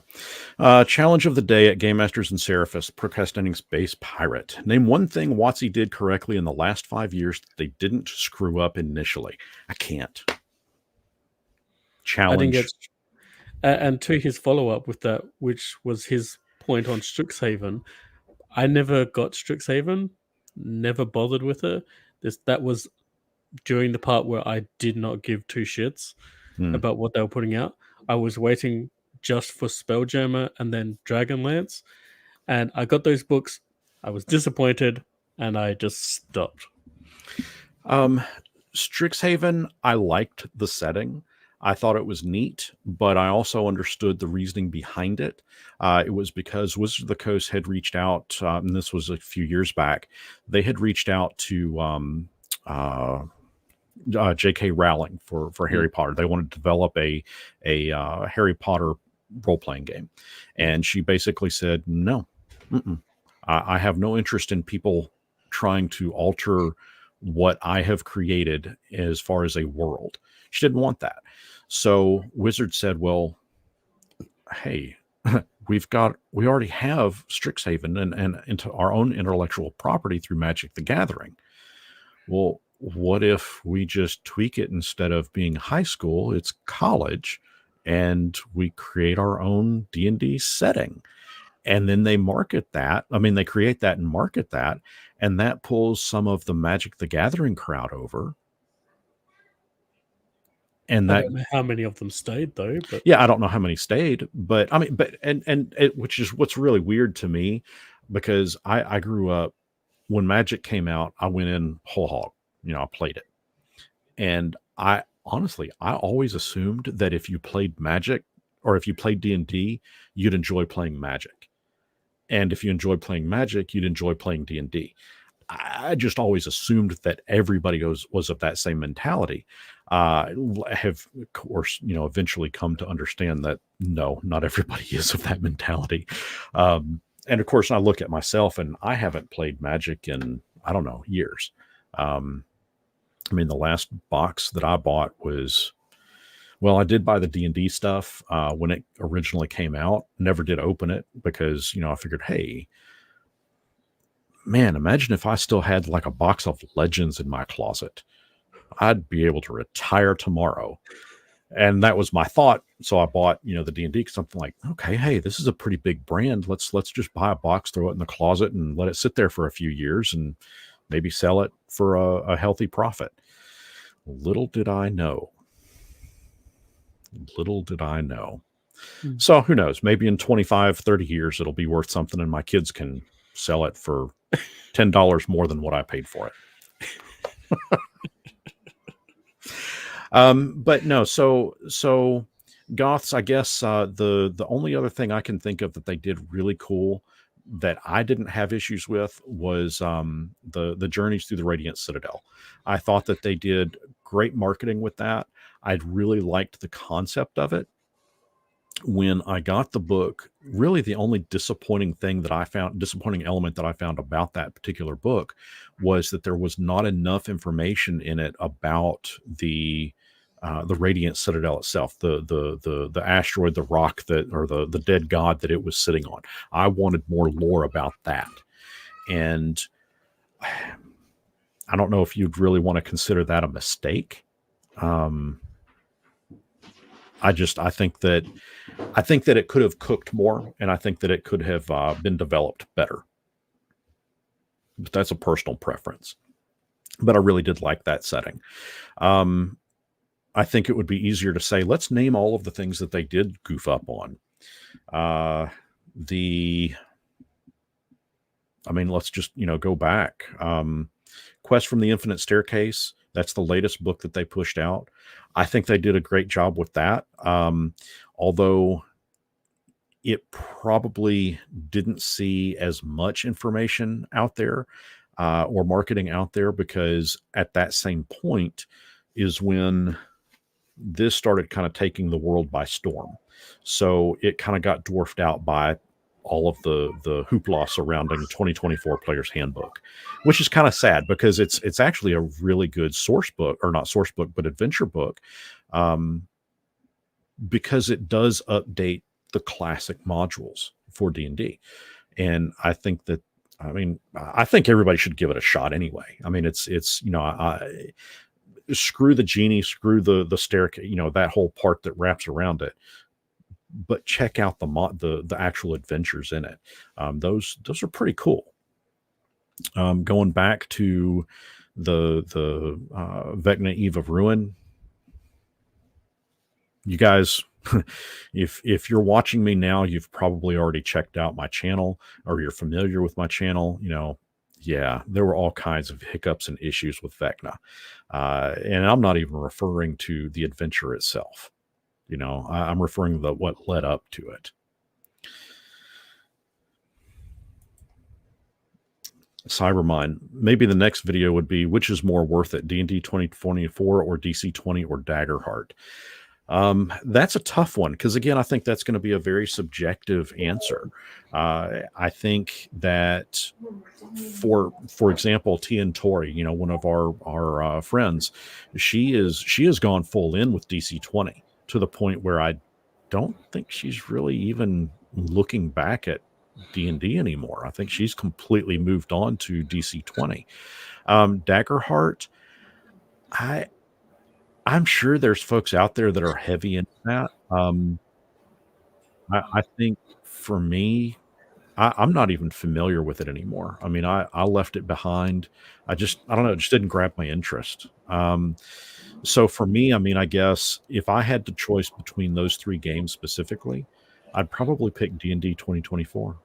Challenge of the day at GameMasters and Seraphis: Procrastinating Space Pirate. Name one thing WotC did correctly in the last 5 years that they didn't screw up initially. I can't. Challenge. I didn't get. And to his follow-up with that, which was his point on Strixhaven, I never got Strixhaven, never bothered with it. That was during the part where I did not give two shits about what they were putting out. I was waiting just for Spelljammer and then Dragonlance, and I got those books. I was disappointed, and I just stopped. Strixhaven, I liked the setting. I thought it was neat, but I also understood the reasoning behind it. It was because Wizards of the Coast had reached out, and this was a few years back. They had reached out to J.K. Rowling for Harry Potter. They wanted to develop a Harry Potter role-playing game, and she basically said, no, I have no interest in people trying to alter what I have created as far as a world. She didn't want that. So Wizard said, well, hey, we already have Strixhaven and into our own intellectual property through Magic the Gathering. Well, what if we just tweak it? Instead of being high school, it's college, and we create our own D&D setting. And then they market that. I mean, they create that and market that, and that pulls some of the Magic the Gathering crowd over. And I don't know how many of them stayed though. But yeah, I don't know how many stayed, but I mean, which is what's really weird to me, because I grew up when Magic came out. I went in whole hog. I played it, and I honestly always assumed that if you played Magic or if you played D&D, you'd enjoy playing Magic, and if you enjoyed playing Magic, you'd enjoy playing D&D. I just always assumed that everybody was of that same mentality. I have, of course, eventually come to understand that no, not everybody is of that mentality. And of course, I look at myself, and I haven't played Magic in, I don't know, years. I mean, the last box that I bought was, well, I did buy the D&D stuff when it originally came out. Never did open it because, I figured, hey, man, imagine if I still had like a box of Legends in my closet. I'd be able to retire tomorrow. And that was my thought. So I bought, the D&D, because something like, okay, hey, this is a pretty big brand. Let's just buy a box, throw it in the closet, and let it sit there for a few years and maybe sell it for a healthy profit. Little did I know. So who knows? Maybe in 25, 30 years, it'll be worth something, and my kids can sell it for $10 more than what I paid for it. But no, so Goths, I guess the only other thing I can think of that they did really cool that I didn't have issues with was the Journeys Through the Radiant Citadel. I thought that they did great marketing with that. I'd really liked the concept of it. When I got the book, really the only disappointing element that I found about that particular book was that there was not enough information in it about the the Radiant Citadel itself, the asteroid, the rock that, or the dead god that it was sitting on. I wanted more lore about that, and I don't know if you'd really want to consider that a mistake. I think that it could have cooked more, and I think that it could have been developed better. But that's a personal preference. But I really did like that setting. I think it would be easier to say, let's name all of the things that they did goof up on. Let's just, go back. Quest from the Infinite Staircase, that's the latest book that they pushed out. I think they did a great job with that. Although it probably didn't see as much information out there or marketing out there, because at that same point is when this started kind of taking the world by storm. So it kind of got dwarfed out by all of the hoopla surrounding 2024 Player's Handbook, which is kind of sad, because it's actually a really good source book, or not source book, but adventure book, because it does update the classic modules for D&D. And I think everybody should give it a shot anyway. I mean, it's screw the genie, screw the staircase, that whole part that wraps around it, but check out the actual adventures in it. Those are pretty cool. Going back to the Vecna Eve of Ruin, you guys, if you're watching me now, you've probably already checked out my channel, or you're familiar with my channel. Yeah, there were all kinds of hiccups and issues with Vecna, and I'm not even referring to the adventure itself. I'm referring to what led up to it. Cybermind, maybe the next video would be, which is more worth it, D&D 2024 or DC 20 or Daggerheart? That's a tough one, because again, I think that's going to be a very subjective answer. I think that for example, Tian Tori, one of our friends, she has gone full in with DC 20 to the point where I don't think she's really even looking back at D&D anymore. I think she's completely moved on to DC 20. Daggerheart, I'm sure there's folks out there that are heavy in that. I think for me, I'm not even familiar with it anymore. I mean, I left it behind. I don't know, it just didn't grab my interest. So for me, I guess if I had the choice between those three games specifically, I'd probably pick D&D 2024.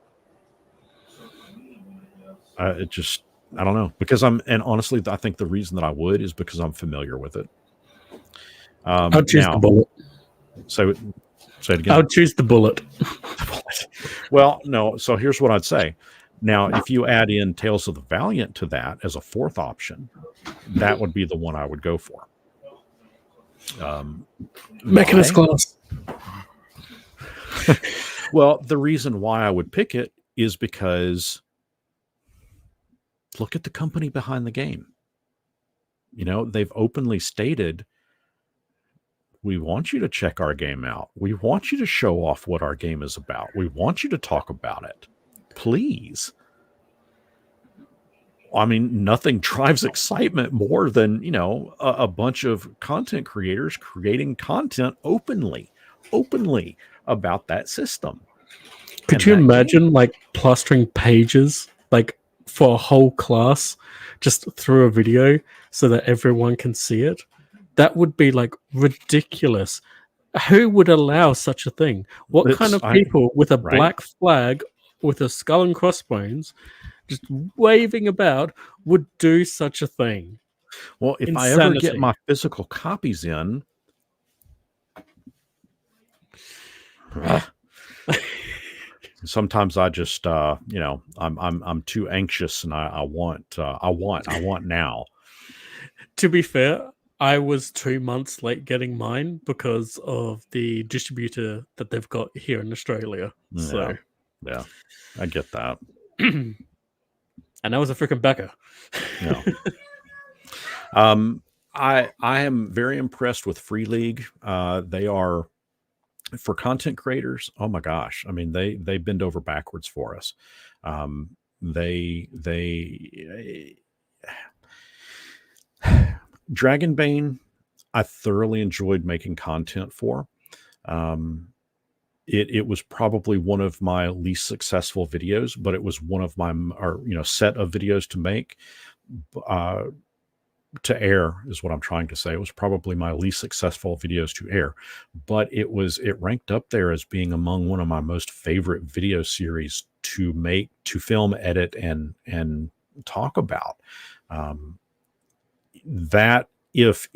I don't know, because and honestly, I think the reason that I would is because I'm familiar with it. I'll choose the bullet. Say it again. I'll choose the bullet. Well, no. So here's what I'd say. Now, if you add in Tales of the Valiant to that as a fourth option, that would be the one I would go for. Mechanist class. Well, the reason why I would pick it is because look at the company behind the game. They've openly stated, we want you to check our game out. We want you to show off what our game is about. We want you to talk about it. Please. I mean, nothing drives excitement more than, a bunch of content creators creating content openly about that system. Could you imagine plastering pages for a whole class just through a video so that everyone can see it? That would be ridiculous. Who would allow such a thing? What kind of people with a black flag with a skull and crossbones just waving about would do such a thing? Well, if I ever get my physical copies in, sometimes I just I'm too anxious, and I want now. To be fair, I was 2 months late getting mine because of the distributor that they've got here in Australia. So yeah, I get that. And that was a freaking Becca. Yeah. I am very impressed with Free League. They are for content creators. Oh my gosh! I mean, they bend over backwards for us. They Dragonbane, I thoroughly enjoyed making content for. Um, it was probably one of my least successful videos, but it was one of my or set of videos to make. Uh, to air is what I'm trying to say. It was probably my least successful videos to air, but it ranked up there as being among one of my most favorite video series to make, to film, edit, and talk about. Um, that if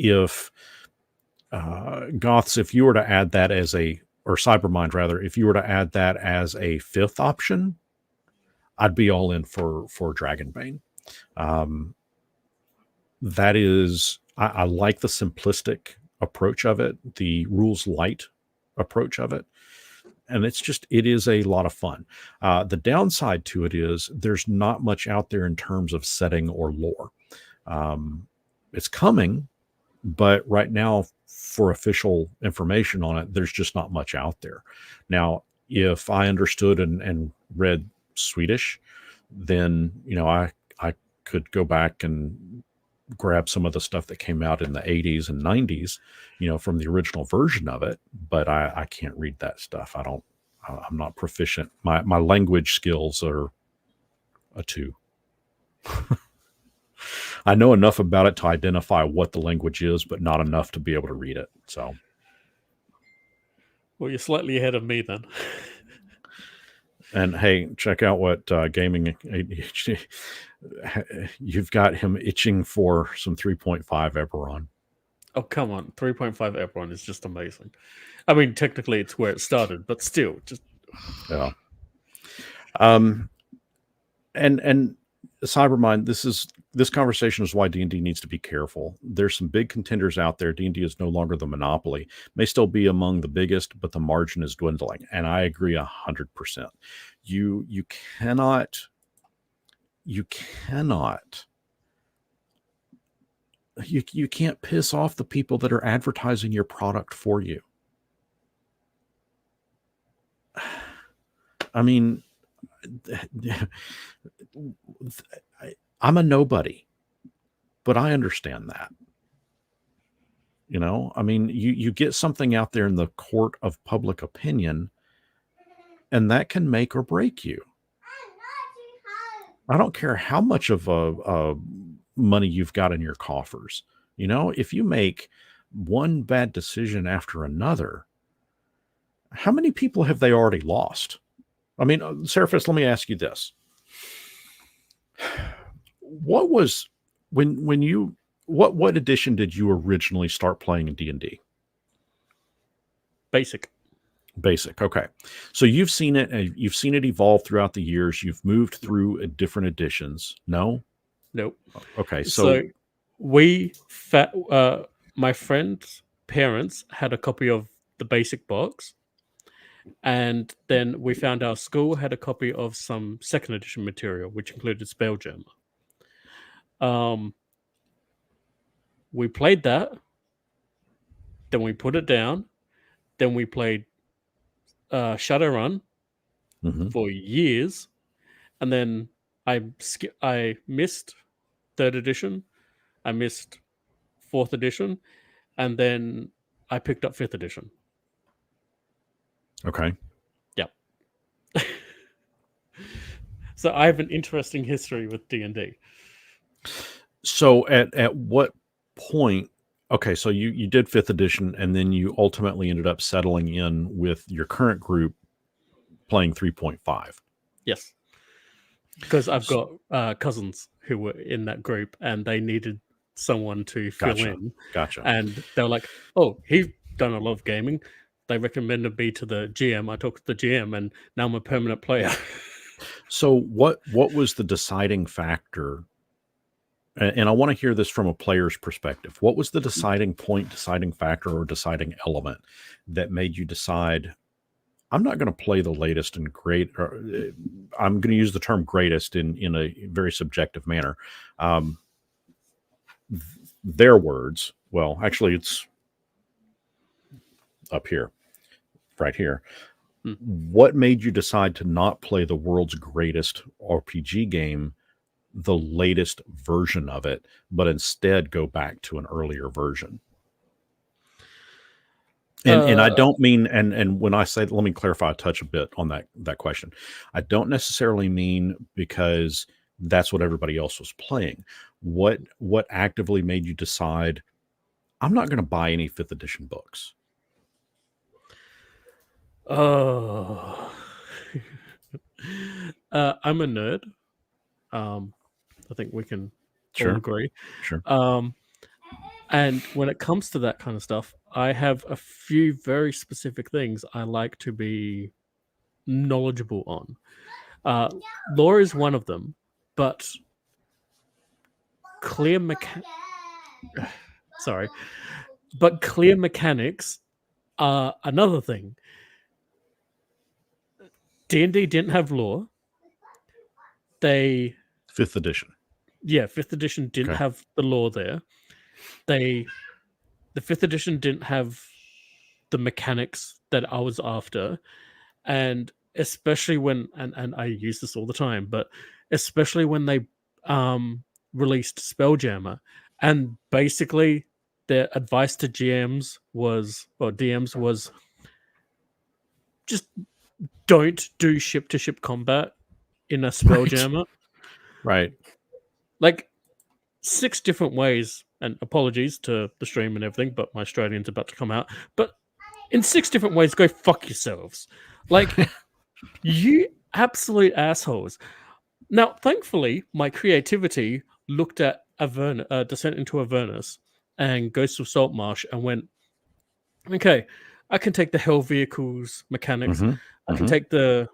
Goths, if you were to add that as a, or Cybermind rather, if you were to add that as a fifth option, I'd be all in for Dragonbane. That is, I like the simplistic approach of it, the rules light approach of it. And it is a lot of fun. The downside to it is there's not much out there in terms of setting or lore. It's coming, but right now, for official information on it, there's just not much out there. Now, if I understood and read Swedish, then I could go back and grab some of the stuff that came out in the 80s and 90s, from the original version of it. But I can't read that stuff. I'm not proficient. My language skills are a 2. I know enough about it to identify what the language is, but not enough to be able to read it. So, well, you're slightly ahead of me then. And hey, check out what gaming you've got him itching for some 3.5 Eberron. Oh, come on. 3.5 Eberron is just amazing. I mean, technically it's where it started, but still, just... Yeah. And Cybermind, this conversation is why D&D needs to be careful. There's some big contenders out there. D&D is no longer the monopoly. May still be among the biggest, but the margin is dwindling. And I agree 100%. You cannot you can't piss off the people that are advertising your product for you. I mean, I'm a nobody, but I understand that. I mean, you get something out there in the court of public opinion, and that can make or break you. I don't care how much of a money you've got in your coffers. If you make one bad decision after another, how many people have they already lost? I mean, Seraphis, let me ask you this. What was when you what edition did you originally start playing in D&D? Basic. Okay. So you've seen it evolve throughout the years. You've moved through different editions. No? Nope. Okay. So my friend's parents had a copy of the basic box. And then we found our school had a copy of some second edition material, which included Spelljammer. We played that. Then we put it down. Then we played Shadowrun for years. And then I missed 3rd edition. I missed 4th edition. And then I picked up 5th edition. Okay. Yep. So I have an interesting history with D&D. So at what point? Okay, so you did 5th edition, and then you ultimately ended up settling in with your current group playing 3.5. Yes, because I've got cousins who were in that group, and they needed someone to fill in. Gotcha. And they were like, "Oh, he's done a lot of gaming." They recommended me to the GM. I talked to the GM, and now I'm a permanent player. So what was the deciding factor? And I want to hear this from a player's perspective. What was the deciding point, deciding factor, or deciding element that made you decide, I'm not going to play the latest and great, or I'm going to use the term greatest in a very subjective manner. their words, well, actually, it's up here, right here. What made you decide to not play the world's greatest RPG game, the latest version of it, but instead go back to an earlier version? And I don't mean, and when I say, let me clarify a touch a bit on that question. I don't necessarily mean because that's what everybody else was playing. What actively made you decide I'm not going to buy any 5th edition books? Oh, I'm a nerd. I think we can all agree. Sure. And when it comes to that kind of stuff, I have a few very specific things I like to be knowledgeable on. Lore is one of them, but clear clear mechanics are another thing. D&D didn't have lore. 5th edition. Yeah, 5th edition didn't have the lore there. The 5th edition didn't have the mechanics that I was after. And especially when, and I use this all the time, but especially when they released Spelljammer, and basically their advice to GMs was, or DMs was, just don't do ship-to-ship combat in a Spelljammer. Right. Like 6 different ways, and apologies to the stream and everything, but my Australian's about to come out. But in 6 different ways, go fuck yourselves. Like, you absolute assholes. Now, thankfully, my creativity looked at Descent into Avernus and Ghost of Saltmarsh and went, okay, I can take the Hell Vehicles mechanics. I can take the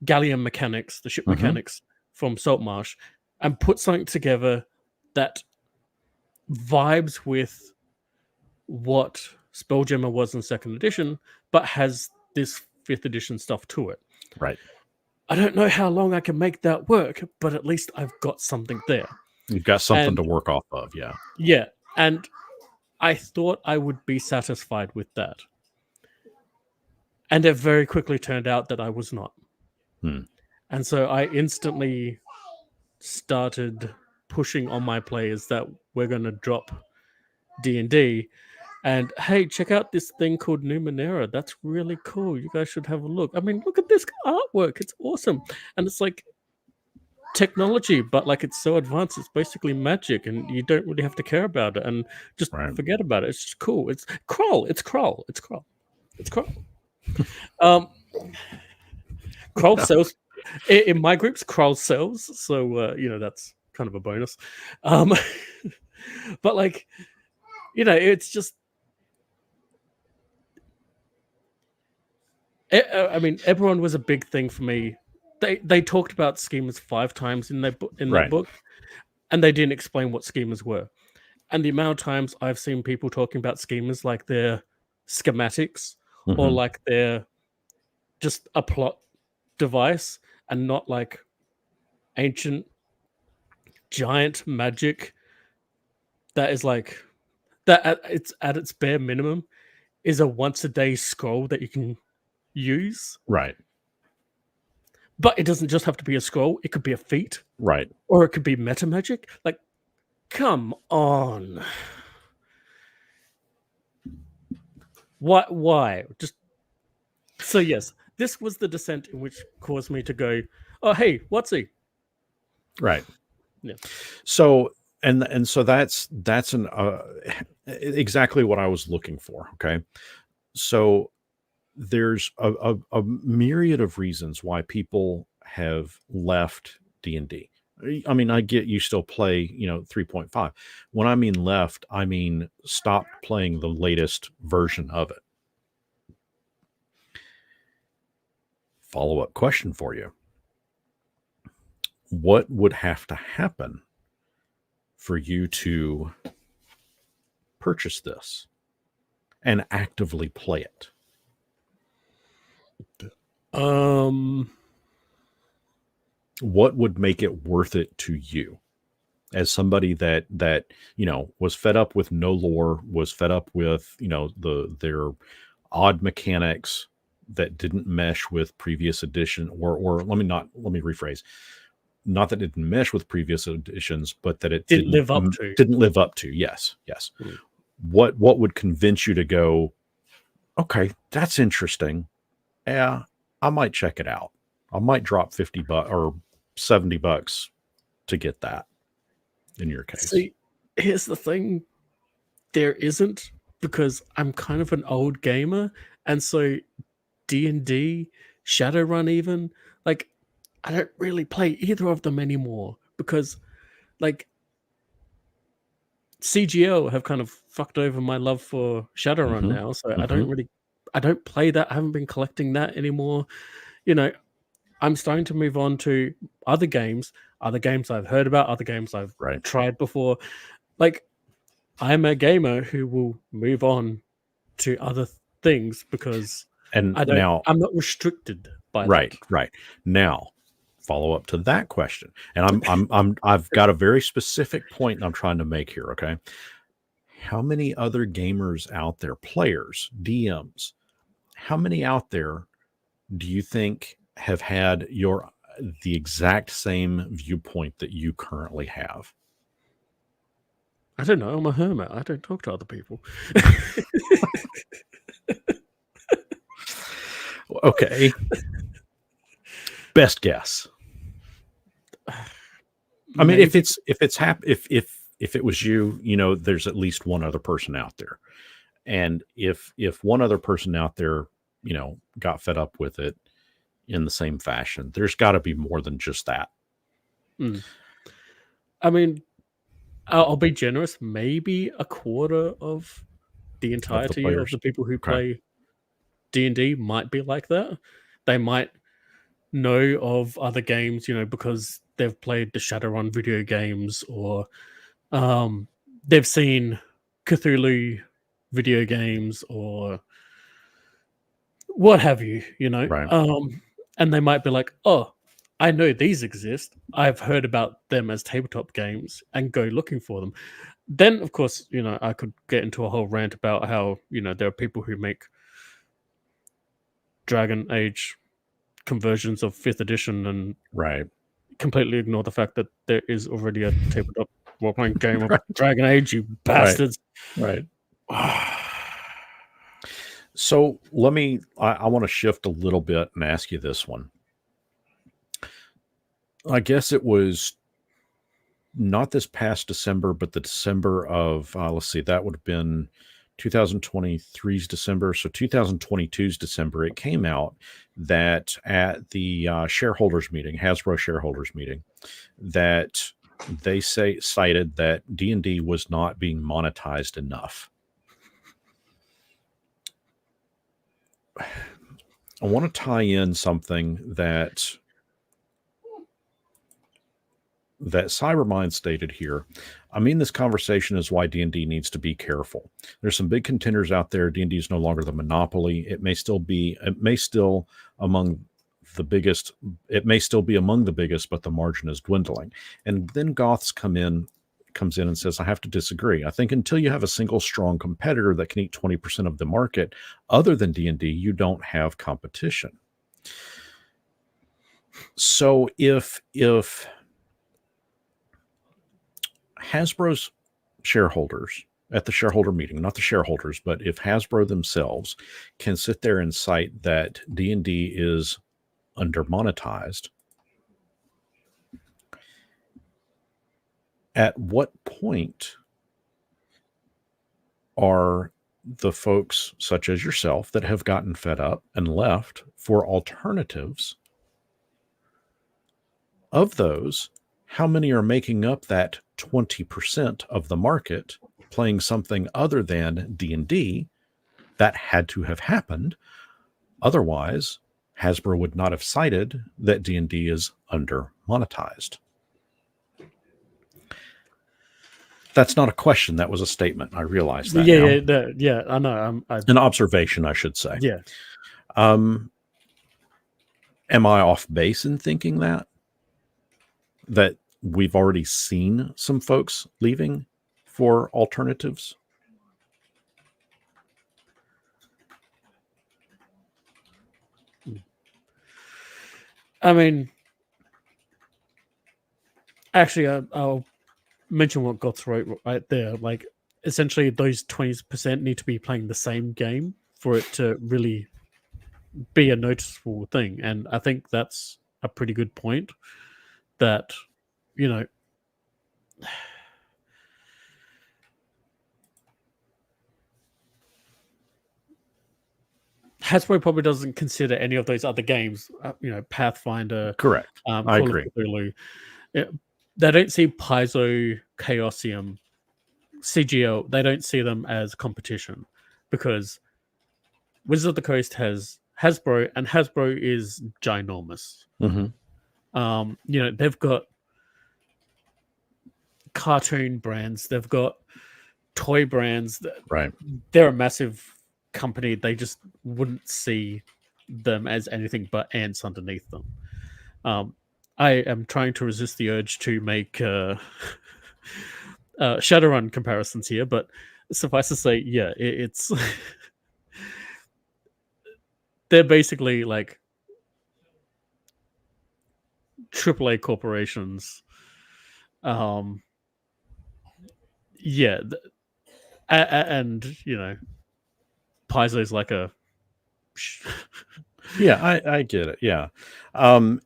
galleon mechanics, the ship mechanics from Saltmarsh, and put something together that vibes with what Spelljammer was in 2nd edition, but has this 5th edition stuff to it. Right. I don't know how long I can make that work, but at least I've got something there. You've got something to work off of, yeah. Yeah, and I thought I would be satisfied with that. And it very quickly turned out that I was not. And so I instantly started pushing on my players that we're going to drop D&D. And hey, check out this thing called Numenera. That's really cool. You guys should have a look. I mean, look at this artwork. It's awesome. And it's like technology, but like it's so advanced. It's basically magic, and you don't really have to care about it and just forget about it. It's just cool. It's Krull. It's Krull. It's Krull. It's Krull. Krull sells. In my groups, Krull sells. So, that's kind of a bonus. But like, it's just, I mean, everyone was a big thing for me. They talked about schemas 5 times in that book, and they didn't explain what schemas were. And the amount of times I've seen people talking about schemas like they're schematics or like they're just a plot device and not like ancient giant magic that is like that it's at its bare minimum is a once a day scroll that you can use. Right. But it doesn't just have to be a scroll. It could be a feat. Right. Or it could be meta magic. Like, come on. Why? Just so yes, this was the descent in which caused me to go, oh hey, WotC? Right. Yeah. So and so that's an exactly what I was looking for. Okay. So there's a myriad of reasons why people have left D&D. I mean, I get you still play, 3.5. When I mean left, I mean stopped playing the latest version of it. Follow-up question for you. What would have to happen for you to purchase this and actively play it? What would make it worth it to you? as somebody that was fed up with no lore, was fed up with their odd mechanics that didn't mesh with previous edition, or let me rephrase, not that it didn't mesh with previous editions, but that it Didn't live up to. didn't live up to. Yes. What would convince you to go, okay, that's interesting. Yeah, I might check it out. I might drop $50 or $70 to get that. In your case, See, here's the thing: there isn't, because I'm kind of an old gamer, and so D&D, Shadowrun, even like I don't really play either of them anymore because like CGL have kind of fucked over my love for Shadowrun now. So I don't play that. I haven't been collecting that anymore. I'm starting to move on to other games I've heard about, other games I've tried before. Like, I'm a gamer who will move on to other things because I'm not restricted by that. Right. Now, follow up to that question. And I've got a very specific point I'm trying to make here, okay? How many other gamers out there, players, DMs, how many out there do you think have had the exact same viewpoint that you currently have? I don't know. I'm a hermit. I don't talk to other people. Okay. Best guess. I mean, if it was you, there's at least one other person out there. And if one other person out there, got fed up with it in the same fashion, there's got to be more than just that. I mean, I'll be generous. Maybe a quarter of the entirety of the people who play D&D might be like that. They might know of other games, because they've played the Shadowrun video games, or they've seen Cthulhu video games, or what have you, and they might be like, oh, I know these exist. I've heard about them as tabletop games, and go looking for them. Then, of course, I could get into a whole rant about how, there are people who make Dragon Age conversions of 5th edition and completely ignore the fact that there is already a tabletop role-playing game of Dragon Age, you bastards. Right. So I want to shift a little bit and ask you this one. I guess it was not this past December, but the December of, let's see, that would have been 2023's December. So 2022's December, it came out that at the shareholders meeting, Hasbro shareholders meeting, that they cited that D&D was not being monetized enough. I want to tie in something that Cybermind stated here. I mean, this conversation is why D&D needs to be careful. There's some big contenders out there. D&D is no longer the monopoly. It may still be among the biggest, but the margin is dwindling. And then Goths comes in and says, I have to disagree. I think until you have a single strong competitor that can eat 20% of the market, other than D&D, you don't have competition. So if Hasbro's shareholders at the shareholder meeting, not the shareholders, but if Hasbro themselves can sit there and cite that D&D is under monetized, at what point are the folks such as yourself that have gotten fed up and left for alternatives, of those, how many are making up that 20% of the market playing something other than D&D? That had to have happened. Otherwise, Hasbro would not have cited that D&D is under monetized. That's not a question. That was a statement. I realize that. Yeah. I know. An observation, I should say. Yeah. Am I off base in thinking that we've already seen some folks leaving for alternatives. I mean, actually, I'll mention what Goth's right there. Like, essentially, those 20% need to be playing the same game for it to really be a noticeable thing. And I think that's a pretty good point that, you know, Hasbro probably doesn't consider any of those other games, Pathfinder, Correct. I Call agree. of Cthulhu. They don't see Paizo, Chaosium, CGL. They don't see them as competition because Wizards of the Coast has Hasbro, and Hasbro is ginormous. Mm-hmm. They've got cartoon brands, they've got toy brands. Right. They're a massive company. They just wouldn't see them as anything but ants underneath them. I am trying to resist the urge to make Shadowrun comparisons here, but suffice to say, yeah, it's they're basically like AAA corporations. Yeah, and Paizo's like a Yeah, I get it. Yeah.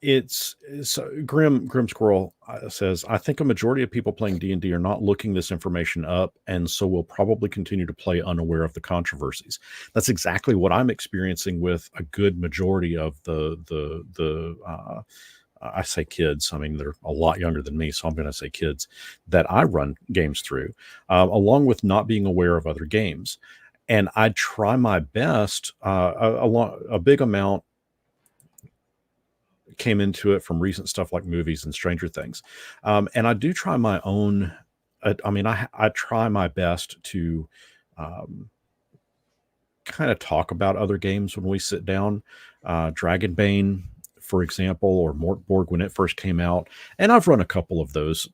It's so Grim Squirrel says, I think a majority of people playing D&D are not looking this information up, and so will probably continue to play unaware of the controversies. That's exactly what I'm experiencing with a good majority of the I say kids. I mean, they're a lot younger than me, so I'm going to say kids that I run games through, along with not being aware of other games. And I try my best. A big amount came into it from recent stuff like movies and Stranger Things, and I do try my own. I try my best to kind of talk about other games when we sit down. Dragonbane, for example, or Mortborg when it first came out, and I've run a couple of those,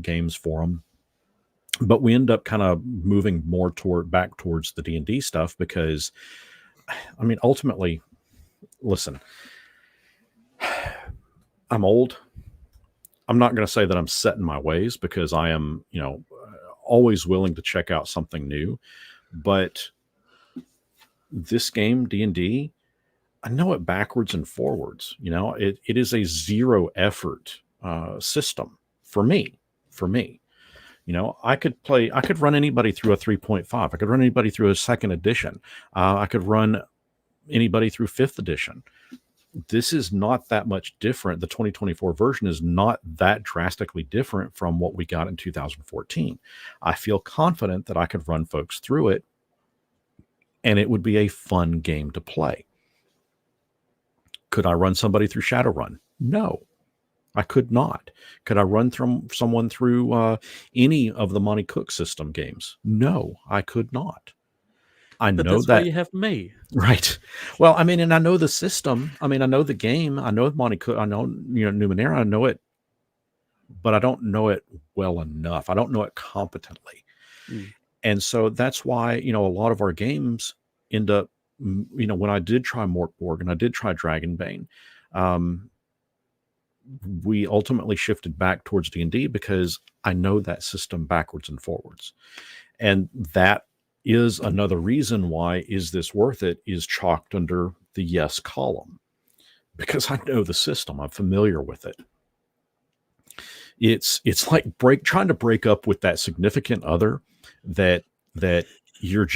games for them. But we end up kind of moving more back towards the D&D stuff because, I mean, ultimately, listen, I'm old. I'm not going to say that I'm set in my ways because I am, always willing to check out something new. But this game, D&D, I know it backwards and forwards. It is a zero effort system for me. I could run anybody through a 3.5. I could run anybody through a second edition. I could run anybody through fifth edition. This is not that much different. The 2024 version is not that drastically different from what we got in 2014. I feel confident that I could run folks through it, and it would be a fun game to play. Could I run somebody through Shadowrun? No. I could not. Could I run someone through any of the Monty Cook system games? No, I could not. But know that's that. why you have me. Right. Well, I mean, and I know the system. I mean, I know the game. I know Monty Cook. I know, Numenera. I know it, but I don't know it well enough. I don't know it competently. And so that's why, a lot of our games end up, when I did try Mortborg and I did try Dragonbane, we ultimately shifted back towards D&D because I know that system backwards and forwards. And that is another reason why Is This Worth It is chalked under the yes column, because I know the system. I'm familiar with it. It's like trying to break up with that significant other that you're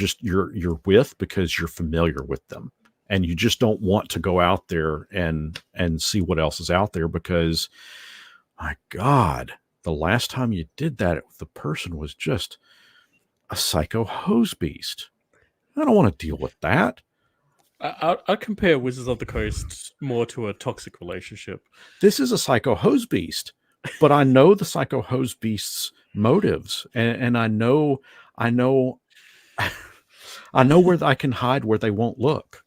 with because you're familiar with them. And you just don't want to go out there and see what else is out there because, my God, the last time you did that, the person was just a psycho hose beast. I don't want to deal with that. I compare Wizards of the Coast more to a toxic relationship. This is a psycho hose beast, but I know the psycho hose beast's motives, and I know I know where I can hide where they won't look.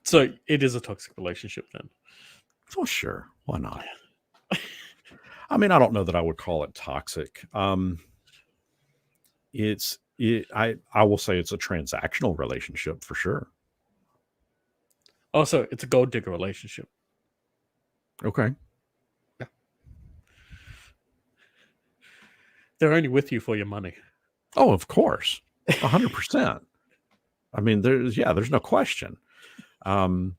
So it is a toxic relationship then. Well, sure. Why not? I mean, I don't know that I would call it toxic. I will say it's a transactional relationship for sure. Also, it's a gold digger relationship. Okay. They're only with you for your money. Oh, of course. 100%. I mean, there's no question. I mean,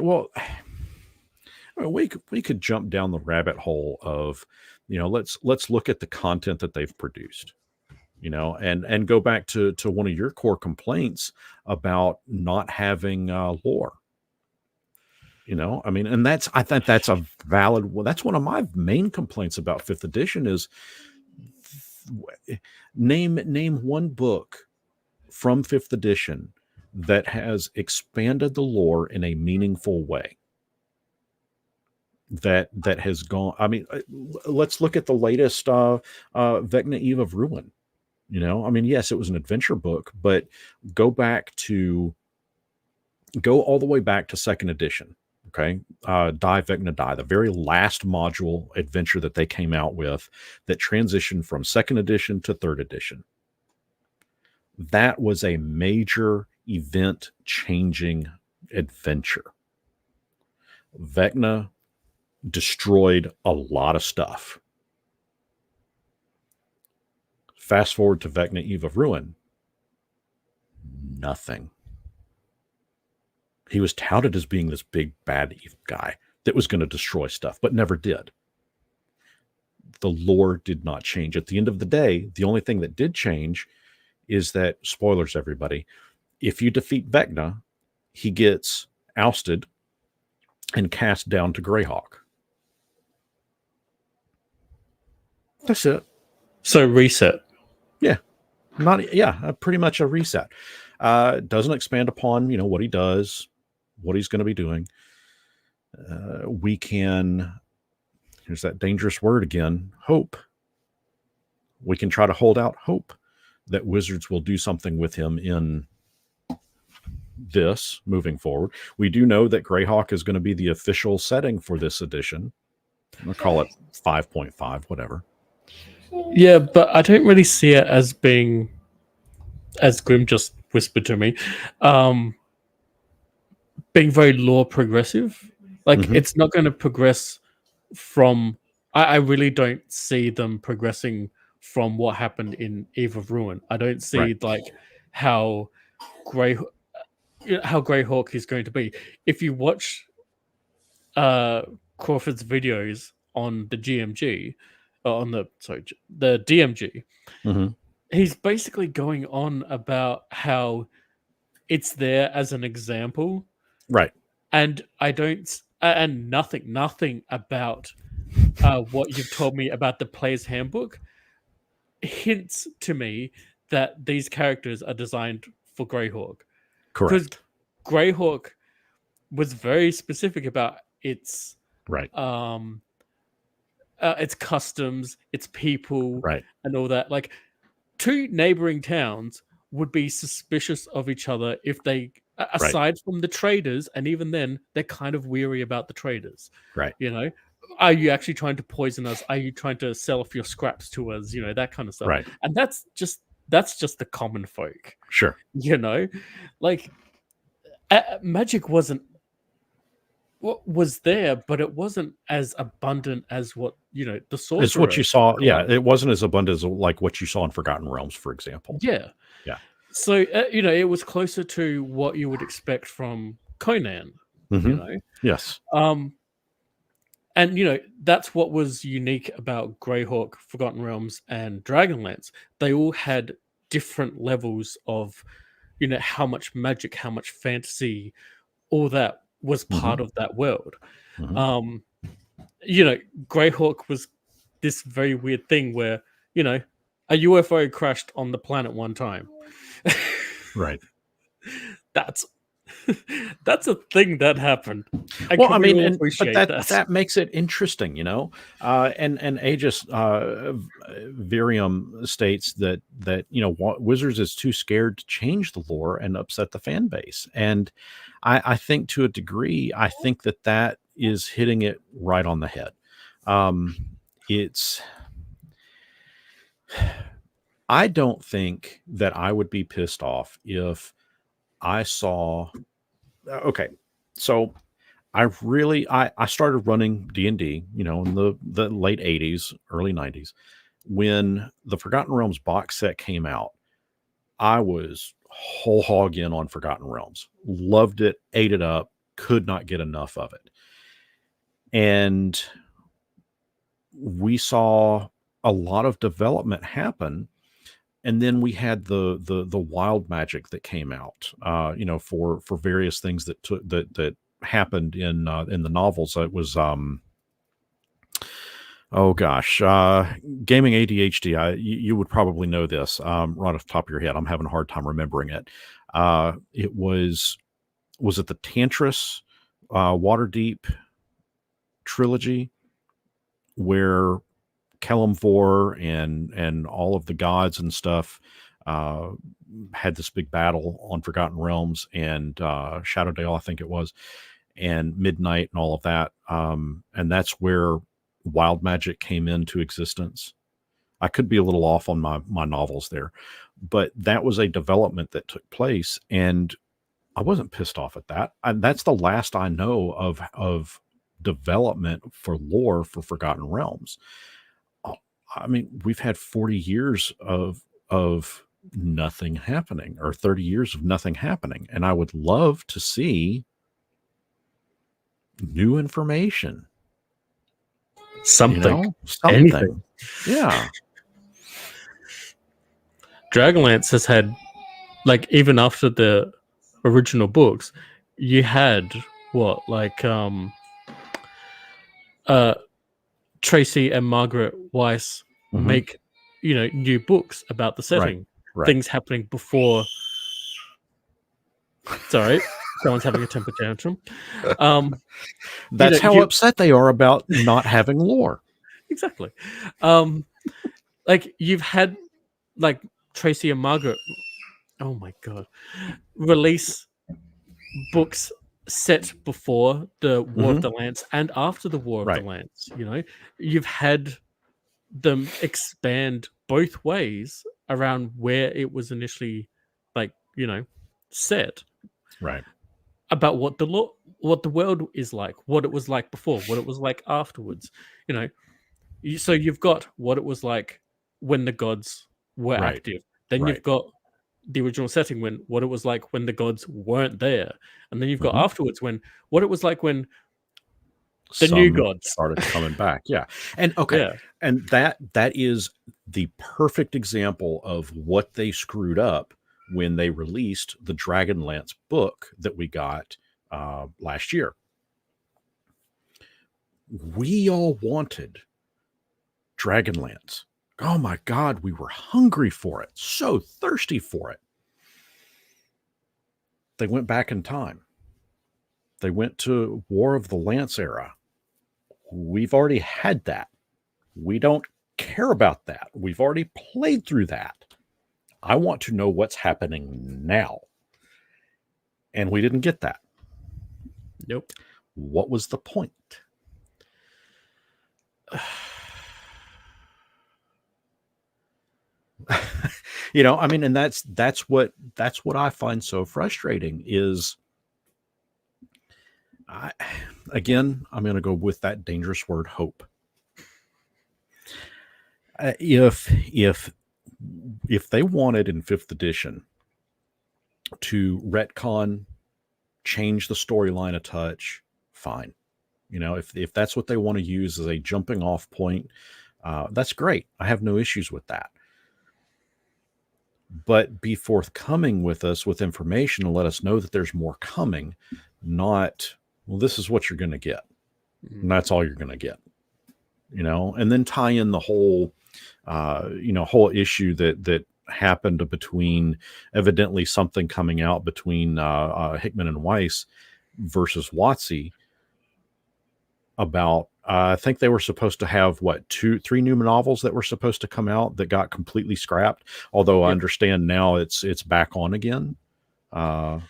well, we could jump down the rabbit hole of, let's look at the content that they've produced, and go back to one of your core complaints about not having lore. I mean, and I think that's a valid. Well, that's one of my main complaints about 5th edition is name one book from 5th edition that has expanded the lore in a meaningful way. That has gone. I mean, let's look at the latest Vecna Eve of Ruin. I mean, yes, it was an adventure book, but go all the way back to 2nd edition. Okay. Die Vecna Die, the very last module adventure that they came out with that transitioned from 2nd edition to 3rd edition. That was a major event changing adventure. Vecna destroyed a lot of stuff. Fast forward to Vecna Eve of Ruin. Nothing. He was touted as being this big bad guy that was going to destroy stuff, but never did. The lore did not change. At the end of the day, the only thing that did change is that, spoilers everybody, if you defeat Vecna, he gets ousted and cast down to Greyhawk. That's it. So reset. Yeah. Pretty much a reset. Doesn't expand upon, what he does, what he's going to be doing. We can, here's that dangerous word again, hope. We can try to hold out hope that Wizards will do something with him in this moving forward. We do know that Greyhawk is going to be the official setting for this edition. I'll call it 5.5, whatever. Yeah, but I don't really see it as being, as Grim just whispered to me, being very lore progressive. Like, it's not going to progress from... I really don't see them progressing from what happened in Eve of Ruin. I don't see, like, how Greyhawk is going to be. If you watch Crawford's videos on the GMG, the DMG, he's basically going on about how it's there as an example, right? And I don't, and nothing about what you've told me about the player's handbook hints to me that these characters are designed for Greyhawk. Correct. Because Greyhawk was very specific about its its customs, its people, and all that. Like, 2 neighboring towns would be suspicious of each other if they, aside from the traders, and even then, they're kind of weary about the traders. Right. Are you actually trying to poison us? Are you trying to sell off your scraps to us? That kind of stuff. Right. And that's just the common folk. Sure. Like, magic was there, but it wasn't as abundant as what the sorcerer. It's what you saw. Yeah, it wasn't as abundant as like what you saw in Forgotten Realms, for example. Yeah. So it was closer to what you would expect from Conan. Yes. And that's what was unique about Greyhawk, Forgotten Realms, and Dragonlance. They all had different levels of, how much magic, how much fantasy, all that was part of that world. Greyhawk was this very weird thing where, a UFO crashed on the planet one time. Right. That's That's a thing that happened. And Well, can I we mean, all but appreciate that? that makes it interesting, and Aegis Virium states that Wizards is too scared to change the lore and upset the fan base, and I think to a degree, I think that is hitting it right on the head. It's I don't think that I would be pissed off if I saw. Okay, so I started running D&D, in the late 80s, early 90s. When the Forgotten Realms box set came out, I was whole hog in on Forgotten Realms. Loved it, ate it up, could not get enough of it. And we saw a lot of development happen, and then we had the wild magic that came out, for various things that happened in the novels. It was oh gosh, gaming ADHD. You would probably know this right off the top of your head. I'm having a hard time remembering it. It was it the Tantris Waterdeep trilogy where Kelemvor and all of the gods and stuff uh, had this big battle on Forgotten Realms and Shadowdale, I think it was, and Midnight and all of that. And that's where wild magic came into existence. I could be a little off on my novels there, but that was a development that took place, and I wasn't pissed off at that. And that's the last I know of development for lore for Forgotten Realms. I mean, we've had 40 years of nothing happening, or 30 years of nothing happening, and I would love to see new information. Something. Something. Anything. Yeah. Dragonlance has had, like, even after the original books, you had what, like, Tracy and Margaret Weiss make, new books about the setting. Right. Things happening before. Sorry, someone's having a temper tantrum. That's how upset they are about not having lore. Exactly. Like, you've had, like, Tracy and Margaret, oh my god, release books set before the War of the Lance and after the War of the Lance. You've had them expand both ways around where it was initially, like, set. Right. About what the world is like, what it was like before, what it was like afterwards. So you've got what it was like when the gods were active. Then you've got the original setting, when what it was like when the gods weren't there, and then you've got afterwards what it was like when the new gods started coming back. Yeah. And and that is the perfect example of what they screwed up when they released the Dragonlance book that we got last year. We all wanted Dragonlance. Oh my God, we were hungry for it, so thirsty for it. They went back in time. They went to War of the Lance era. We've already had that. We don't care about that. We've already played through that. I want to know what's happening now. And we didn't get that. Nope. What was the point? I mean, and that's what I find so frustrating is I'm going to go with that dangerous word, hope. If they wanted in 5th edition to retcon, change the storyline a touch, fine. If that's what they want to use as a jumping off point, that's great. I have no issues with that. But be forthcoming with us with information and let us know that there's more coming, not, well, this is what you're going to get. And that's all you're going to get. And then tie in the whole, whole issue that happened between evidently something coming out between Hickman and Weiss versus WotC about I think they were supposed to have three new novels that were supposed to come out that got completely scrapped. Although I understand now it's back on again. But I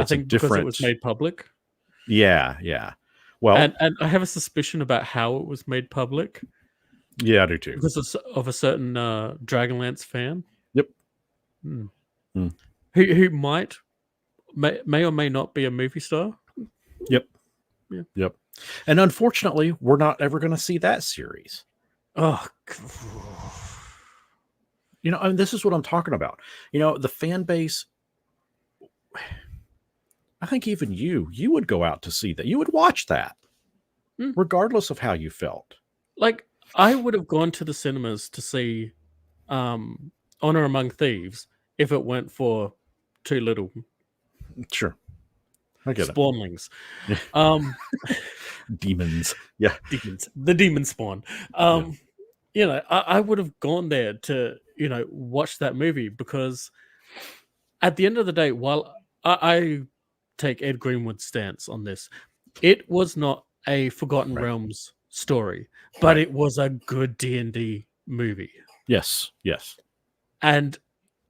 it's think a because it different. was made public. Yeah. Well, and I have a suspicion about how it was made public yeah, I do too. because of a certain Dragonlance fan. Yep. Who may or may not be a movie star. Yep. Yeah. Yep. And unfortunately, we're not ever going to see that series. Oh, and this is what I'm talking about. The fan base. I think even you would go out to see that. You would watch that, regardless of how you felt. Like, I would have gone to the cinemas to see Honor Among Thieves if it went for too little. Sure. I get Spawnlings. Demons. Yeah. Demons. The demon spawn. I would have gone there to, watch that movie because at the end of the day, while I take Ed Greenwood's stance on this, it was not a Forgotten Realms story, but it was a good D&D movie. Yes. And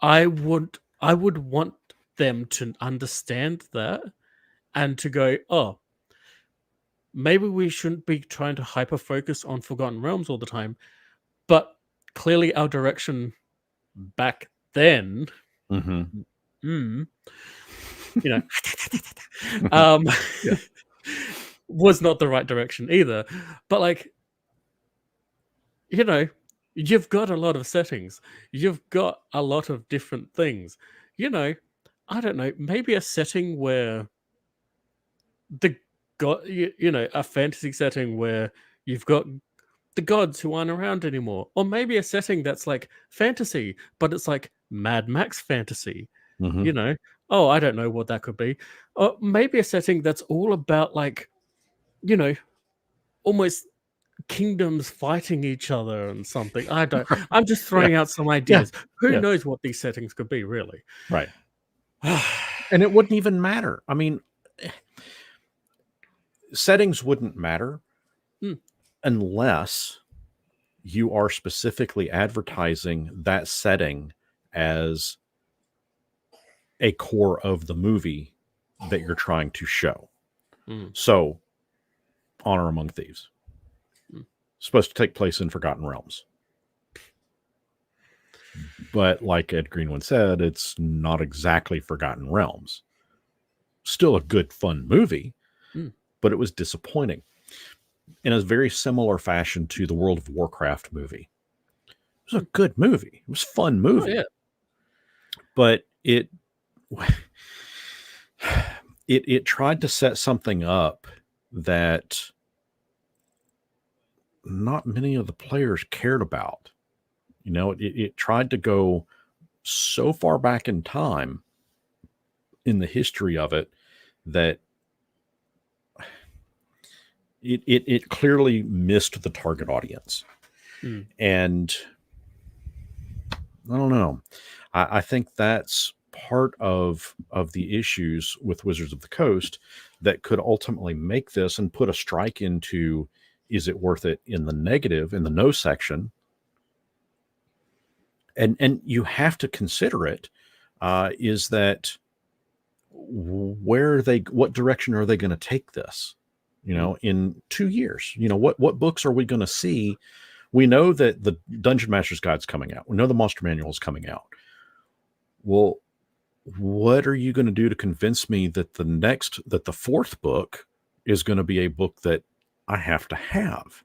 I would want them to understand that and to go, oh, maybe we shouldn't be trying to hyper focus on Forgotten Realms all the time, but clearly our direction back then, was not the right direction either. But you've got a lot of settings. You've got a lot of different things. I don't know, maybe a setting where a fantasy setting where you've got the gods who aren't around anymore, or maybe a setting that's like fantasy, but it's like Mad Max fantasy. Oh, I don't know what that could be. Or maybe a setting that's all about almost kingdoms fighting each other and something. I'm just throwing out some ideas. Who knows what these settings could be, really? Right. And it wouldn't even matter. I mean, settings wouldn't matter unless you are specifically advertising that setting as a core of the movie that you're trying to show. So, Honor Among Thieves. Supposed to take place in Forgotten Realms. But like Ed Greenwood said, it's not exactly Forgotten Realms. Still a good, fun movie, but it was disappointing. In a very similar fashion to the World of Warcraft movie. It was a good movie. It was a fun movie. Oh, yeah. But it tried to set something up that not many of the players cared about. It tried to go so far back in time in the history of it that it clearly missed the target audience. And I don't know. I think that's part of the issues with Wizards of the Coast that could ultimately make this and put a strike into, is it worth it, in the negative, in the no section. And you have to consider it, is that what direction are they going to take this? In 2 years, what books are we going to see? We know that the Dungeon Master's Guide's coming out. We know the Monster Manual is coming out. Well, what are you going to do to convince me that the fourth book is going to be a book that I have to have?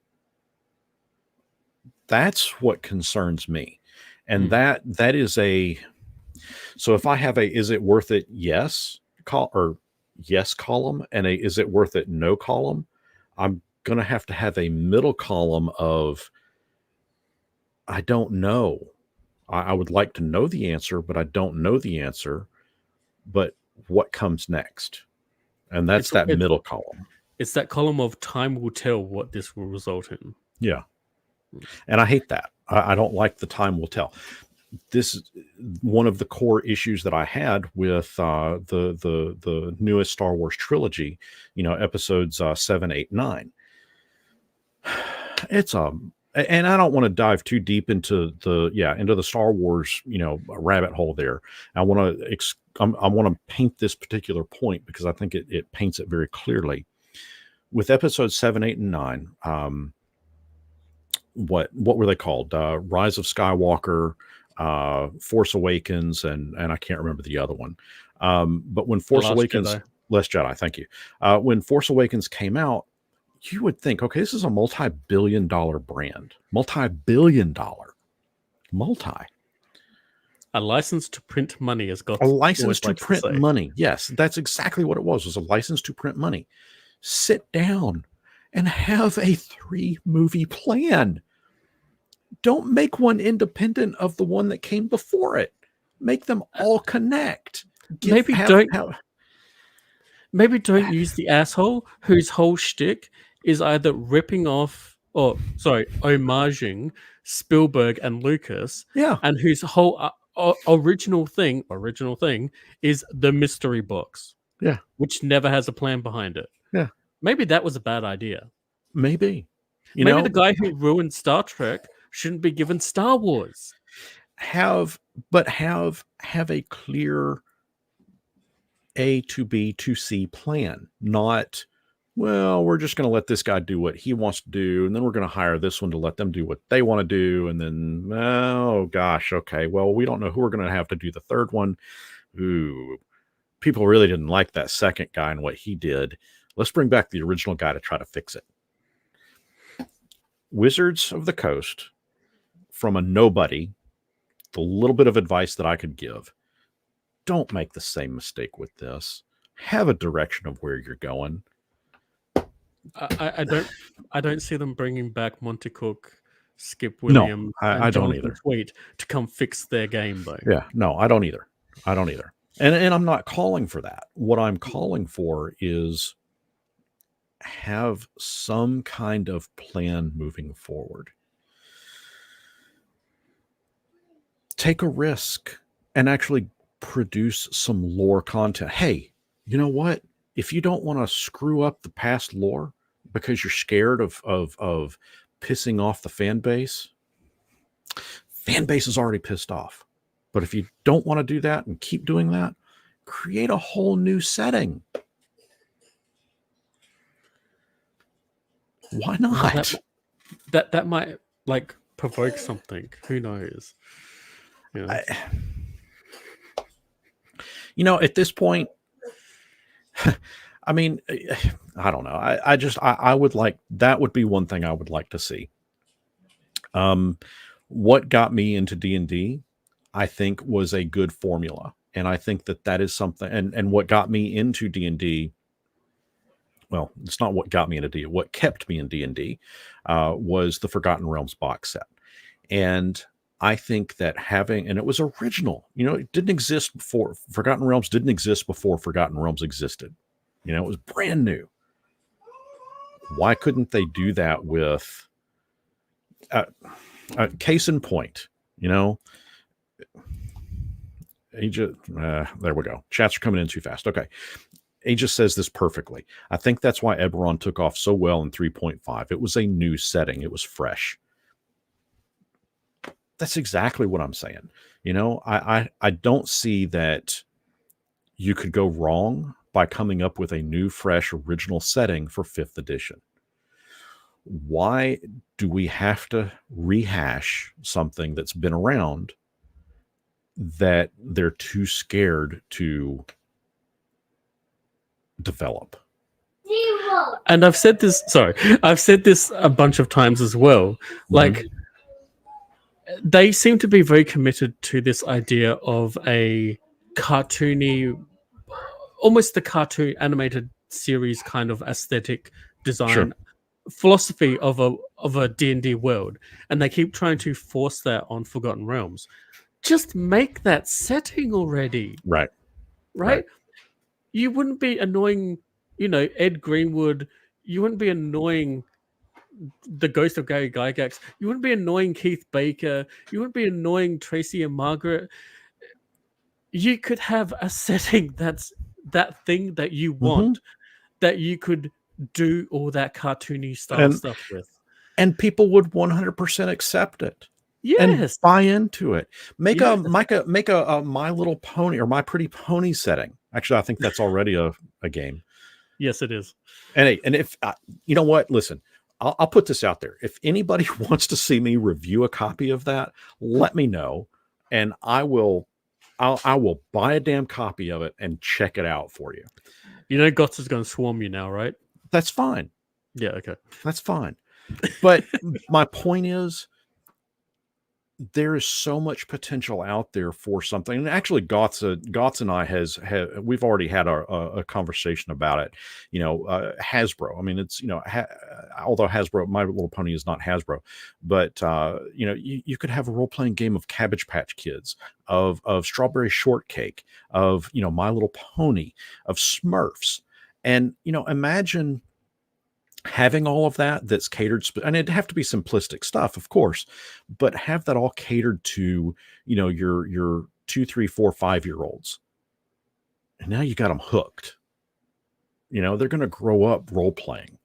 That's what concerns me. And that is so if I have a, is it worth it? Yes. Yes column and a, is it worth it? No column. I'm going to have a middle column of, I don't know. I would like to know the answer, but I don't know the answer. But what comes next? And that's that middle column. It's that column of time will tell what this will result in. Yeah. And I hate that. I don't like the time will tell. this is one of the core issues that I had with the newest Star Wars trilogy, episodes 7, 8, 9. It's and I don't want to dive too deep into the Star Wars rabbit hole there. I want to I want to paint this particular point because I think it paints it very clearly. With episodes 7, 8, and 9, what were they called? Rise of Skywalker, Force Awakens, and I can't remember the other one. But when Force Awakens, Last Jedi, thank you. When Force Awakens came out, you would think, okay, this is a multi-billion-dollar brand, A license to print money has got a license to print money. Yes, that's exactly what it was a license to print money. Sit down and have a 3-movie plan. Don't make one independent of the one that came before it. Make them all connect. Maybe don't use the asshole whose whole shtick is either ripping off homaging Spielberg and Lucas. Yeah. And whose whole original thing is the mystery box. Yeah. Which never has a plan behind it. Yeah. Maybe that was a bad idea. Maybe. Maybe the guy who ruined Star Trek shouldn't be given Star Wars. Have a clear A to B to C plan, not, well, we're just going to let this guy do what he wants to do, and then we're going to hire this one to let them do what they want to do, and then, oh gosh, okay, well, we don't know who we're going to have to do the third one. Ooh, people really didn't like that second guy and what he did. Let's bring back the original guy to try to fix it. Wizards of the Coast, from a nobody, the little bit of advice that I could give, don't make the same mistake with this. Have a direction of where you're going. I don't see them bringing back Monty Cook, Skip Williams, and I don't either. Tweet to come fix their game though. Yeah, no, I don't either. And I'm not calling for that. What I'm calling for is have some kind of plan moving forward. Take a risk and actually produce some lore content. Hey, you know what? If you don't want to screw up the past lore because you're scared of pissing off the fan base is already pissed off. But if you don't want to do that and keep doing that, create a whole new setting. Why not? That might provoke something. Who knows? At this point, I mean, I don't know. I would like, that would be one thing I would like to see. What got me into D&D, I think, was a good formula. And I think that is something, and what got me into D&D, well, it's not what got me into D&D. What kept me in D&D was the Forgotten Realms box set. And I think that and it was original, it didn't exist before. Forgotten Realms didn't exist before Forgotten Realms existed. It was brand new. Why couldn't they do that with case in point, Aegis, there we go. Chats are coming in too fast. Okay. Aegis says this perfectly. I think that's why Eberron took off so well in 3.5. It was a new setting. It was fresh. That's exactly what I'm saying. I don't see that you could go wrong by coming up with a new, fresh, original setting for 5th edition. Why do we have to rehash something that's been around that they're too scared to develop? And I've said this a bunch of times as well. Mm-hmm. They seem to be very committed to this idea of a cartoony, almost the cartoon animated series kind of aesthetic design philosophy of a D&D world, and they keep trying to force that on Forgotten Realms. Just make that setting already. Right. You wouldn't be annoying, Ed Greenwood. You wouldn't be annoying the ghost of Gary Gygax. You wouldn't be annoying Keith Baker. You wouldn't be annoying Tracy and Margaret. You could have a setting that's that thing that you want, that you could do all that cartoony style and stuff with. and people would 100% accept it and Yes. buy into it. Make Yes. a My Little Pony or My Pretty Pony setting. Actually, I think that's already a game. Yes, it is. And if you know what, listen, I'll put this out there. If anybody wants to see me review a copy of that, let me know, and I will buy a damn copy of it and check it out for you. You know, Gotts is going to swarm you now, right? That's fine. Yeah, okay. That's fine. But my point is, there is so much potential out there for something. And actually, Gotts and I we've already had a conversation about it. You know, Hasbro. I mean, it's, you know, although Hasbro, My Little Pony is not Hasbro, but you know, you could have a role playing game of Cabbage Patch Kids, of Strawberry Shortcake, of, you know, My Little Pony, of Smurfs, and, you know, imagine having all of that's catered, and it'd have to be simplistic stuff, of course, but have that all catered to, you know, your 2, 3, 4, 5-year-olds. And now you got them hooked. You know, they're going to grow up role playing.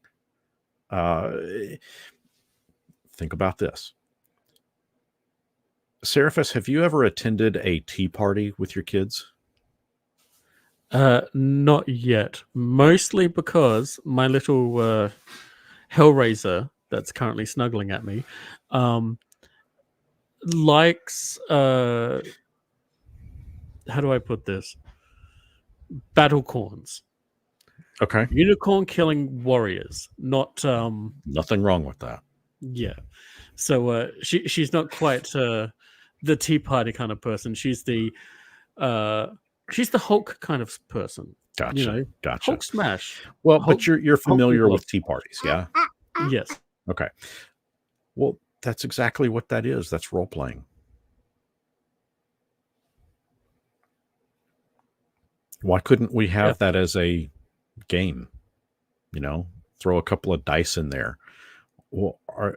Think about this. Seraphis, have you ever attended a tea party with your kids? Not yet. Mostly because my little Hellraiser that's currently snuggling at me likes how do I put this? Battlecorns. Okay. Unicorn killing warriors. Not Nothing wrong with that. Yeah. So she's not quite the tea party kind of person. She's the Hulk kind of person. Gotcha. You know, Gotcha. Hulk smash. Well, Hulk, but you're familiar with tea parties, yeah? Yes. Okay. Well, that's exactly what that is. That's role playing. Why couldn't we have that as a game? You know, throw a couple of dice in there. Well, are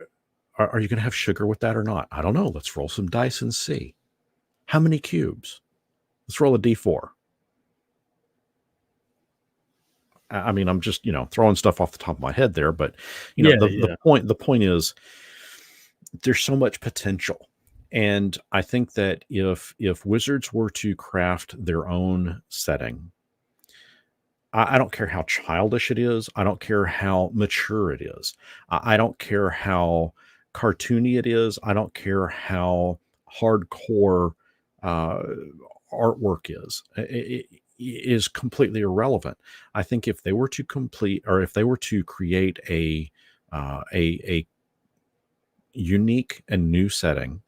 you going to have sugar with that or not? I don't know. Let's roll some dice and see. How many cubes? Let's roll a D4. I mean, I'm just, you know, throwing stuff off the top of my head there, but you know, the point is, there's so much potential. And I think that if Wizards were to craft their own setting, I don't care how childish it is. I don't care how mature it is. I don't care how cartoony it is. I don't care how hardcore artwork is. It is completely irrelevant. I think if they were to create a unique and new setting,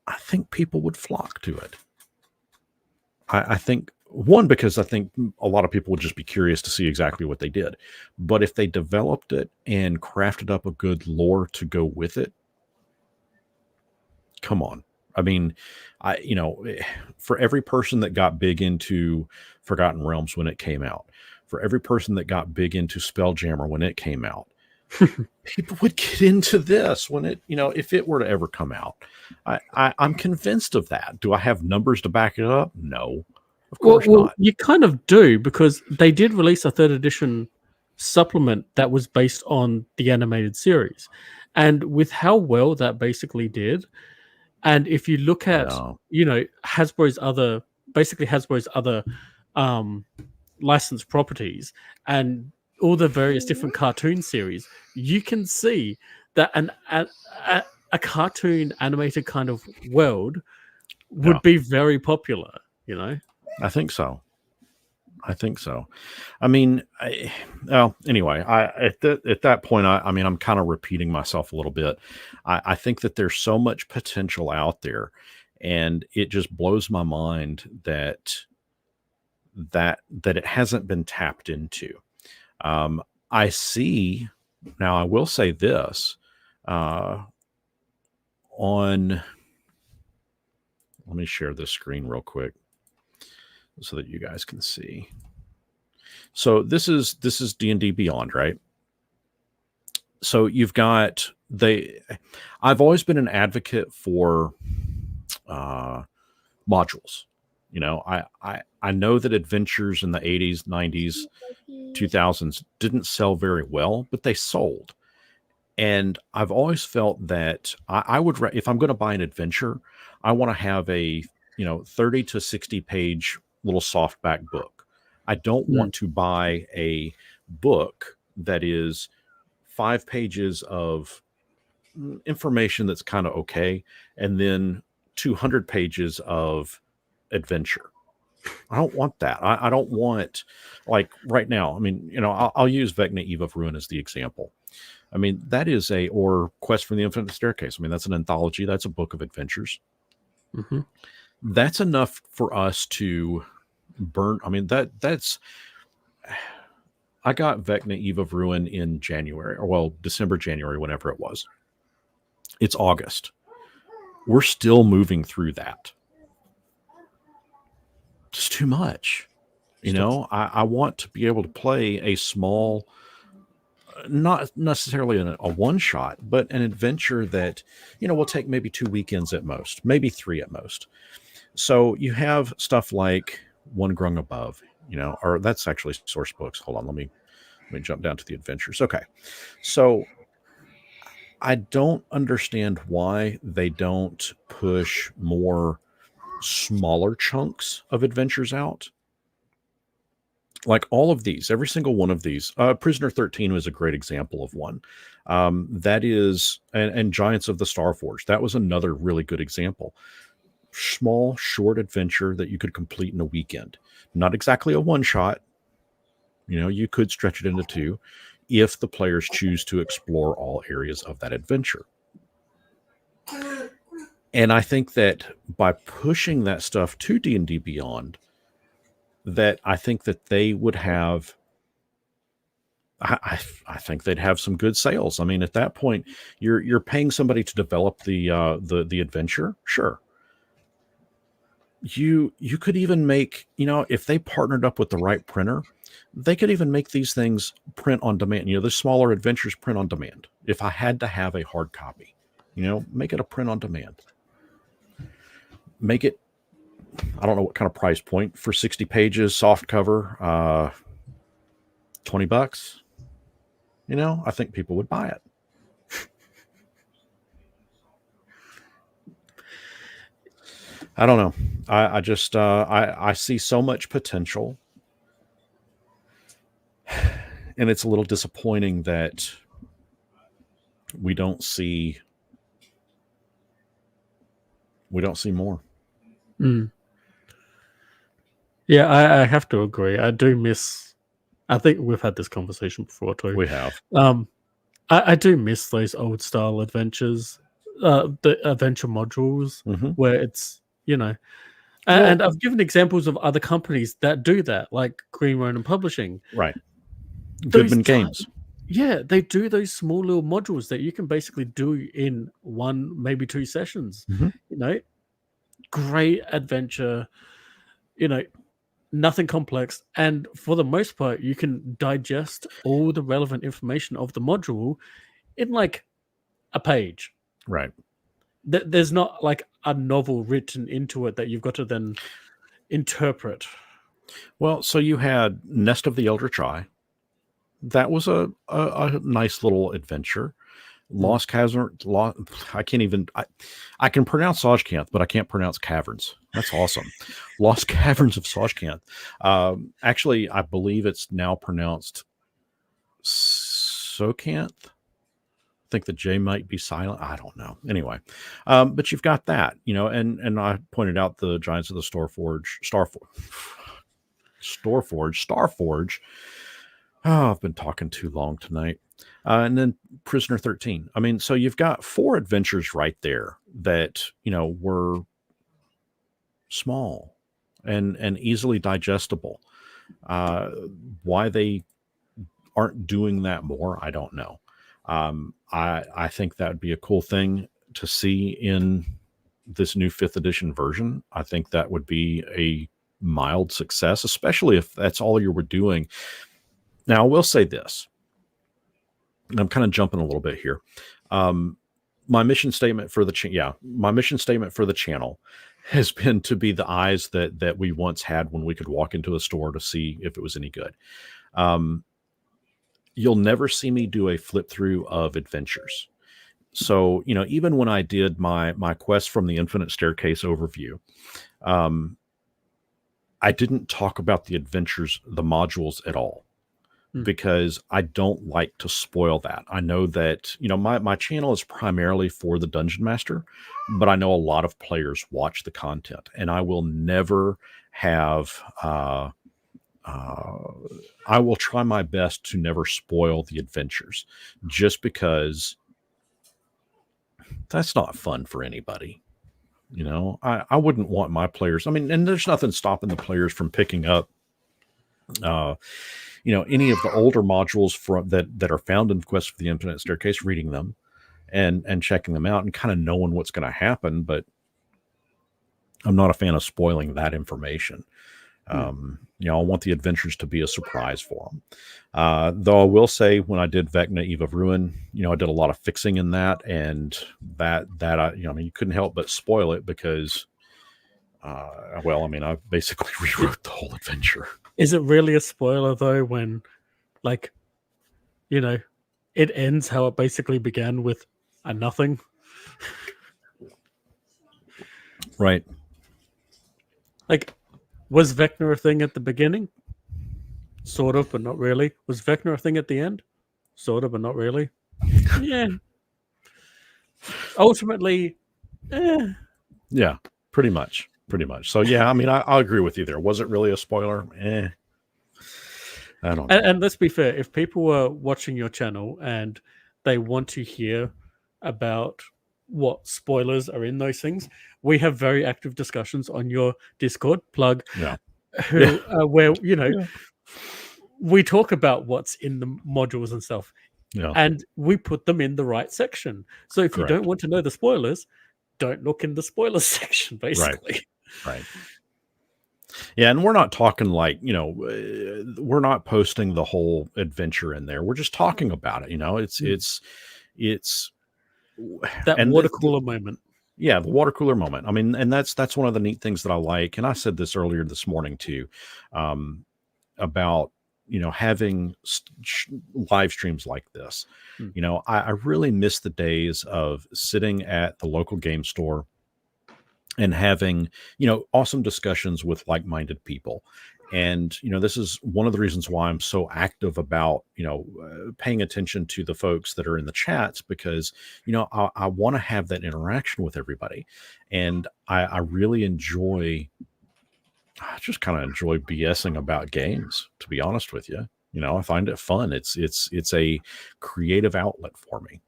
I think people would flock to it. I think, one, because I think a lot of people would just be curious to see exactly what they did. But if they developed it and crafted up a good lore to go with it, come on. I mean, you know, for every person that got big into Forgotten Realms when it came out, for every person that got big into Spelljammer when it came out, people would get into this when it, you know, if it were to ever come out. I'm convinced of that. Do I have numbers to back it up? No, of course not. You kind of do, because they did release a 3rd edition supplement that was based on the animated series, and with how well that basically did. And if you look at, you know, Hasbro's other licensed properties and all the various different cartoon series, you can see that a cartoon animated kind of world would be very popular, you know? I think so. I mean, anyway, at that point, I mean, I'm kind of repeating myself a little bit. I think that there's so much potential out there, and it just blows my mind that it hasn't been tapped into. I see now. I will say this let me share this screen real quick so that you guys can see. So this is D&D Beyond, right? So you've got I've always been an advocate for uh, modules. I know that adventures in the 80s, 90s, 2000s didn't sell very well, but they sold. And I've always felt that I would, if I'm going to buy an adventure, I want to have a, 30 to 60 page little softback book. I don't Mm. want to buy a book that is 5 pages of information that's kind of okay, and then 200 pages of adventure. I don't want that. I don't want, like right now. I mean, I'll use Vecna Eve of Ruin as the example. I mean, that is or Quest for the Infinite Staircase. I mean, that's an anthology. That's a book of adventures. Hmm. That's enough for us to burn. I mean, that's. I got Vecna Eve of Ruin in January, or well, December, January, whenever it was. It's August. We're still moving through that. It's too much. I want to be able to play a small, not necessarily a one shot, but an adventure that, will take maybe 2 weekends at most, maybe 3 at most. So you have stuff like One Grung Above, or that's actually source books. Hold on, let me jump down to the adventures. Okay. So I don't understand why they don't push more smaller chunks of adventures out. Like all of these, every single one of these. Prisoner 13 was a great example of one. That is, and Giants of the Starforge, that was another really good example. Small, short adventure that you could complete in a weekend. Not exactly a one shot. You could stretch it into 2 if the players choose to explore all areas of that adventure. And I think that by pushing that stuff to D&D Beyond, that I think that they would have, I think they'd have some good sales. I mean, at that point, you're paying somebody to develop the adventure. Sure. You could even make, if they partnered up with the right printer, they could even make these things print on demand. The smaller adventures print on demand. If I had to have a hard copy, make it a print on demand. Make it, I don't know what kind of price point for 60 pages, soft cover, $20. I think people would buy it. I don't know. I just I see so much potential, and it's a little disappointing that we don't see more. Mm. Yeah, I have to agree. I do miss. I think we've had this conversation before too. We have. I do miss those old style adventures, the adventure modules Mm-hmm. where it's Well, and I've given examples of other companies that do that, like Green Ronin Publishing. right. Those Goodman ti- Games. Yeah, they do those small little modules that you can basically do in 1, maybe 2 sessions. Mm-hmm. Great adventure. Nothing complex, and for the most part, you can digest all the relevant information of the module in like a page. Right. There's not like a novel written into it that you've got to then interpret. Well, so you had Nest of the Eldritch Eye. That was a nice little adventure. Lost Cavern. I can't even. I can pronounce Sajkanth, but I can't pronounce caverns. That's awesome. Lost Caverns of Sajkanth. Actually, I believe it's now pronounced Socanth. I think the J might be silent. I don't know. Anyway, but you've got that, and I pointed out the Giants of the Starforge. Oh, I've been talking too long tonight. And then Prisoner 13. I mean, so you've got 4 adventures right there that, were small and easily digestible. Why they aren't doing that more, I don't know. I think that would be a cool thing to see in this new 5th edition version. I think that would be a mild success, especially if that's all you were doing. Now, I will say this. I'm kind of jumping a little bit here. My mission statement for the my mission statement for the channel has been to be the eyes that we once had when we could walk into a store to see if it was any good. Um, you'll never see me do a flip through of adventures. So, even when I did my quest from the Infinite Staircase overview, um, I didn't talk about the adventures, the modules at all, because I don't like to spoil that. I know that, my channel is primarily for the Dungeon Master, but I know a lot of players watch the content, and I will never have, I will try my best to never spoil the adventures, just because that's not fun for anybody. I wouldn't want my players. I mean, and there's nothing stopping the players from picking up, any of the older modules from that are found in Quest for the Infinite Staircase, reading them and checking them out and kind of knowing what's going to happen. But I'm not a fan of spoiling that information. I want the adventures to be a surprise for them. Though I will say, when I did Vecna Eve of Ruin, I did a lot of fixing in that, and that you couldn't help but spoil it because, I basically rewrote the whole adventure. Is it really a spoiler though when, like, it ends how it basically began, with a nothing? Right. Like, was Vecna a thing at the beginning? Sort of, but not really. Was Vecna a thing at the end? Sort of, but not really. Yeah. Ultimately, yeah, pretty much. So yeah, I agree with you there. Was it really a spoiler? I don't know. And let's be fair, if people were watching your channel and they want to hear about what spoilers are in those things, we have very active discussions on your Discord plug. Yeah. Where we talk about what's in the modules and stuff, and we put them in the right section. So if you don't want to know the spoilers, don't look in the spoilers section, basically. Right. Yeah, and we're not talking like, we're not posting the whole adventure in there. We're just talking about it. It's that water cooler moment. Yeah, the water cooler moment. I mean, and that's one of the neat things that I like. And I said this earlier this morning too, about, having live streams like this. I really miss the days of sitting at the local game store and having, awesome discussions with like-minded people. And, this is one of the reasons why I'm so active about, paying attention to the folks that are in the chats, because, I want to have that interaction with everybody. And I really I just kind of enjoy BSing about games, to be honest with you. I find it fun. It's a creative outlet for me.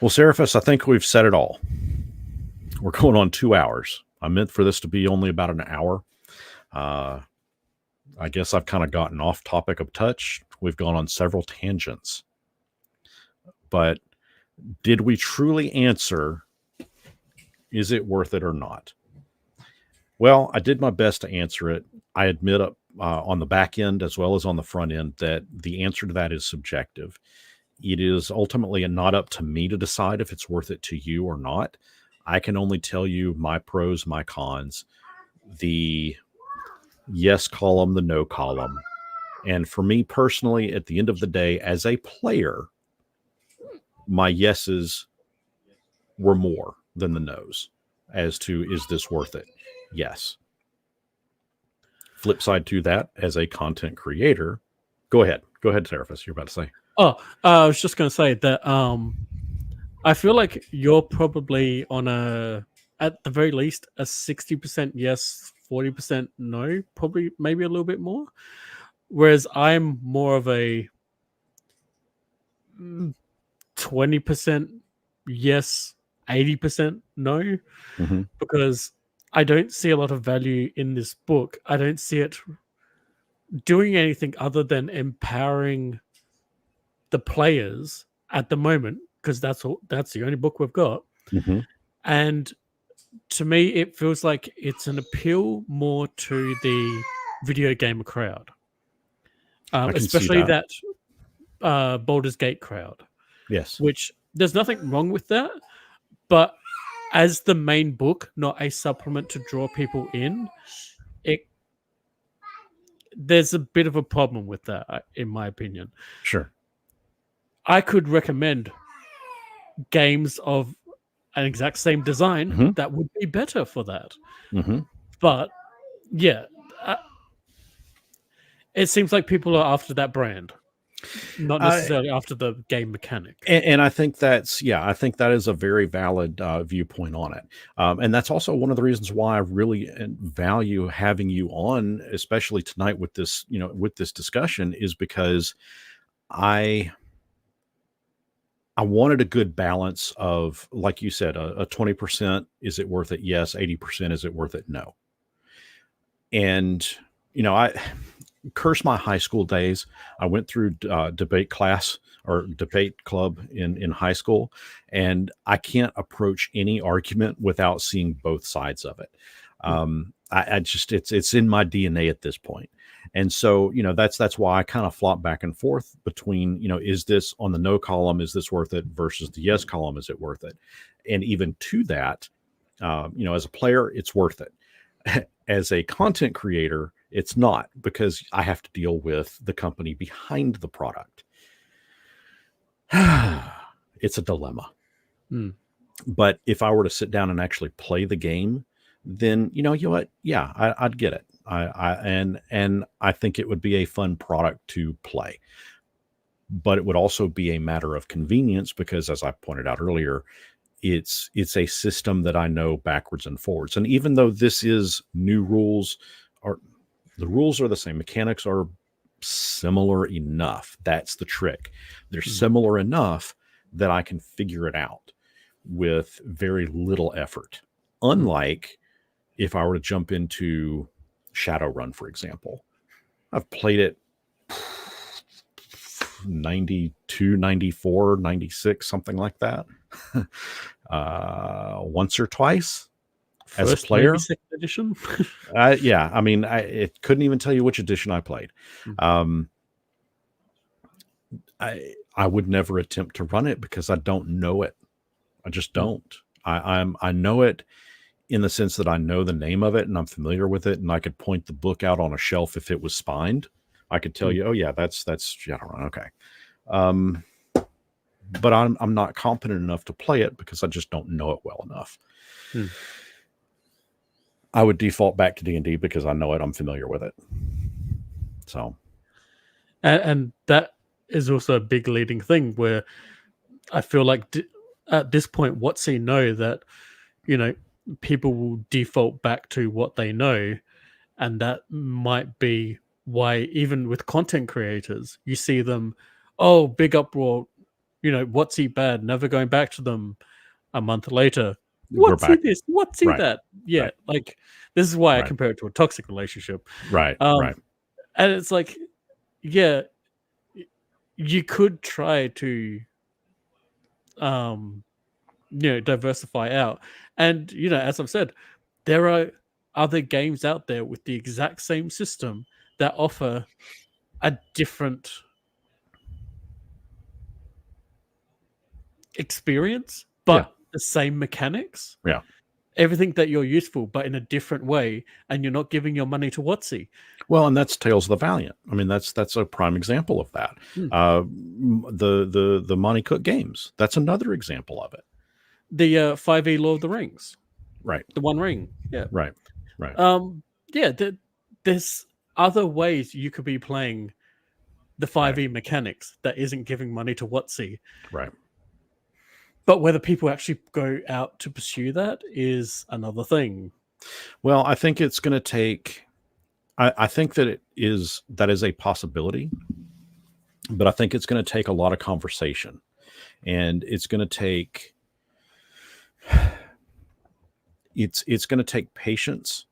Well, Seraphis, I think we've said it all. We're going on 2 hours. I meant for this to be only about an hour. I guess I've kind of gotten off topic of touch. We've gone on several tangents. But did we truly answer, is it worth it or not? Well, I did my best to answer it. I admit on the back end as well as on the front end that the answer to that is subjective. It is ultimately not up to me to decide if it's worth it to you or not. I can only tell you my pros, my cons, the yes column, the no column. And for me personally, at the end of the day, as a player, my yeses were more than the nos as to, is this worth it? Yes. Flip side to that, as a content creator, go ahead, Seraphis. You're about to say. Oh, I was just going to say that I feel like you're probably on at the very least, a 60% yes, 40% no, probably maybe a little bit more. Whereas I'm more of a 20% yes, 80% no, because I don't see a lot of value in this book. I don't see it doing anything other than empowering the players at the moment, because that's the only book we've got. And to me, it feels like it's an appeal more to the video gamer crowd. I can see especially that. that Baldur's Gate crowd. Yes. Which there's nothing wrong with that, but as the main book, not a supplement to draw people in, it there's a bit of a problem with that, in my opinion. Sure. I could recommend games of an exact same design Hmm. that would be better for that. Hmm. But yeah, uh, it seems like people are after that brand, not necessarily after the game mechanic. And I think I think that is a very valid viewpoint on it. And that's also one of the reasons why I really value having you on, especially tonight with this, with this discussion, is because I I wanted a good balance of, like you said, a 20%, is it worth it? Yes. 80%, is it worth it? No. And, I curse my high school days. I went through debate class or debate club in high school, and I can't approach any argument without seeing both sides of it. I just it's in my DNA at this point. And so, that's why I kind of flop back and forth between, is this on the no column, is this worth it, versus the yes column, is it worth it? And even to that, as a player, it's worth it. As a content creator, it's not, because I have to deal with the company behind the product. It's a dilemma. Hmm. But if I were to sit down and actually play the game, then you know what? Yeah, I'd get it. And I think it would be a fun product to play. But it would also be a matter of convenience because, as I pointed out earlier, it's a system that I know backwards and forwards. And even though this is new rules, or the rules are the same, mechanics are similar enough. That's the trick. They're similar enough that I can figure it out with very little effort. Unlike if I were to jump into Shadowrun, for example. I've played it 92, 94, 96, something like that. Once or twice as a First, player. maybe second edition. Yeah, I mean, it couldn't even tell you which edition I played. I would never attempt to run it because I don't know it. I just don't. I know it in the sense that I know the name of it and I'm familiar with it, and I could point the book out on a shelf if it was spined. I could tell you, oh yeah, that's Shadowrun. Okay. But I'm not competent enough to play it because I just don't know it well enough. I would default back to D&D because I know it. I'm familiar with it. So, and that is also a big leading thing where I feel like at this point, WotC know that, people will default back to what they know. And that might be why, even with content creators, you see them, oh, big uproar, WotC bad, never going back to them a month later. we're back. WotC this, WotC Right. that. Yeah, Right. like this is why I Right. compare it to a toxic relationship. Right. And it's like, yeah, you could try to diversify out. And, as I've said, there are other games out there with the exact same system that offer a different experience, but the same mechanics. Yeah. Everything that you're useful, but in a different way, and you're not giving your money to WotC. Well, and that's Tales of the Valiant. I mean, that's a prime example of that. The Monty Cook games. That's another example of it. The 5e Lord of the Rings. Right. The One Ring. Yeah. Right. Yeah, there's other ways you could be playing the 5e mechanics that isn't giving money to WotC. Right. But whether people actually go out to pursue that is another thing. Well, I think it's going to take. I think that that is a possibility, but I think it's going to take a lot of conversation, and it's going to take. It's going to take patience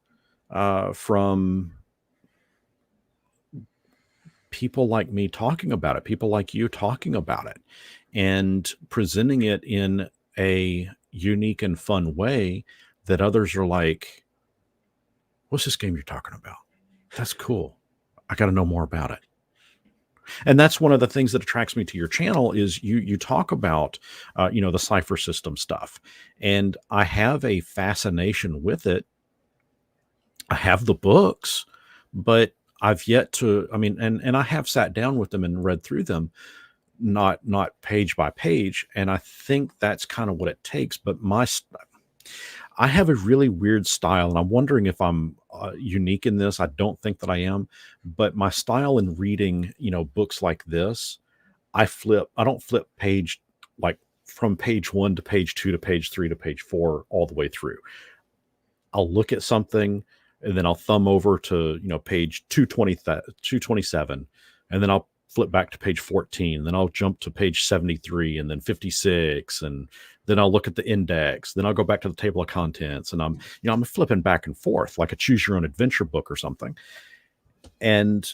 from people like me talking about it, people like you talking about it, and presenting it in a unique and fun way that others are like, what's this game you're talking about? That's cool. I got to know more about it. And that's one of the things that attracts me to your channel is you talk about, the cipher system stuff. And I have a fascination with it. I have the books, but I've yet to, and I have sat down with them and read through them, not page by page. And I think that's kind of what it takes. But I have a really weird style, and I'm wondering if I'm unique in this. I don't think that I am, but my style in reading, books like this, I don't flip page, like from page 1 to page 2 to page 3 to page 4 all the way through. I'll look at something and then I'll thumb over to, page 227, and then I'll flip back to page 14, then I'll jump to page 73 and then 56, and then I'll look at the index, then I'll go back to the table of contents, and I'm flipping back and forth like a choose your own adventure book or something. And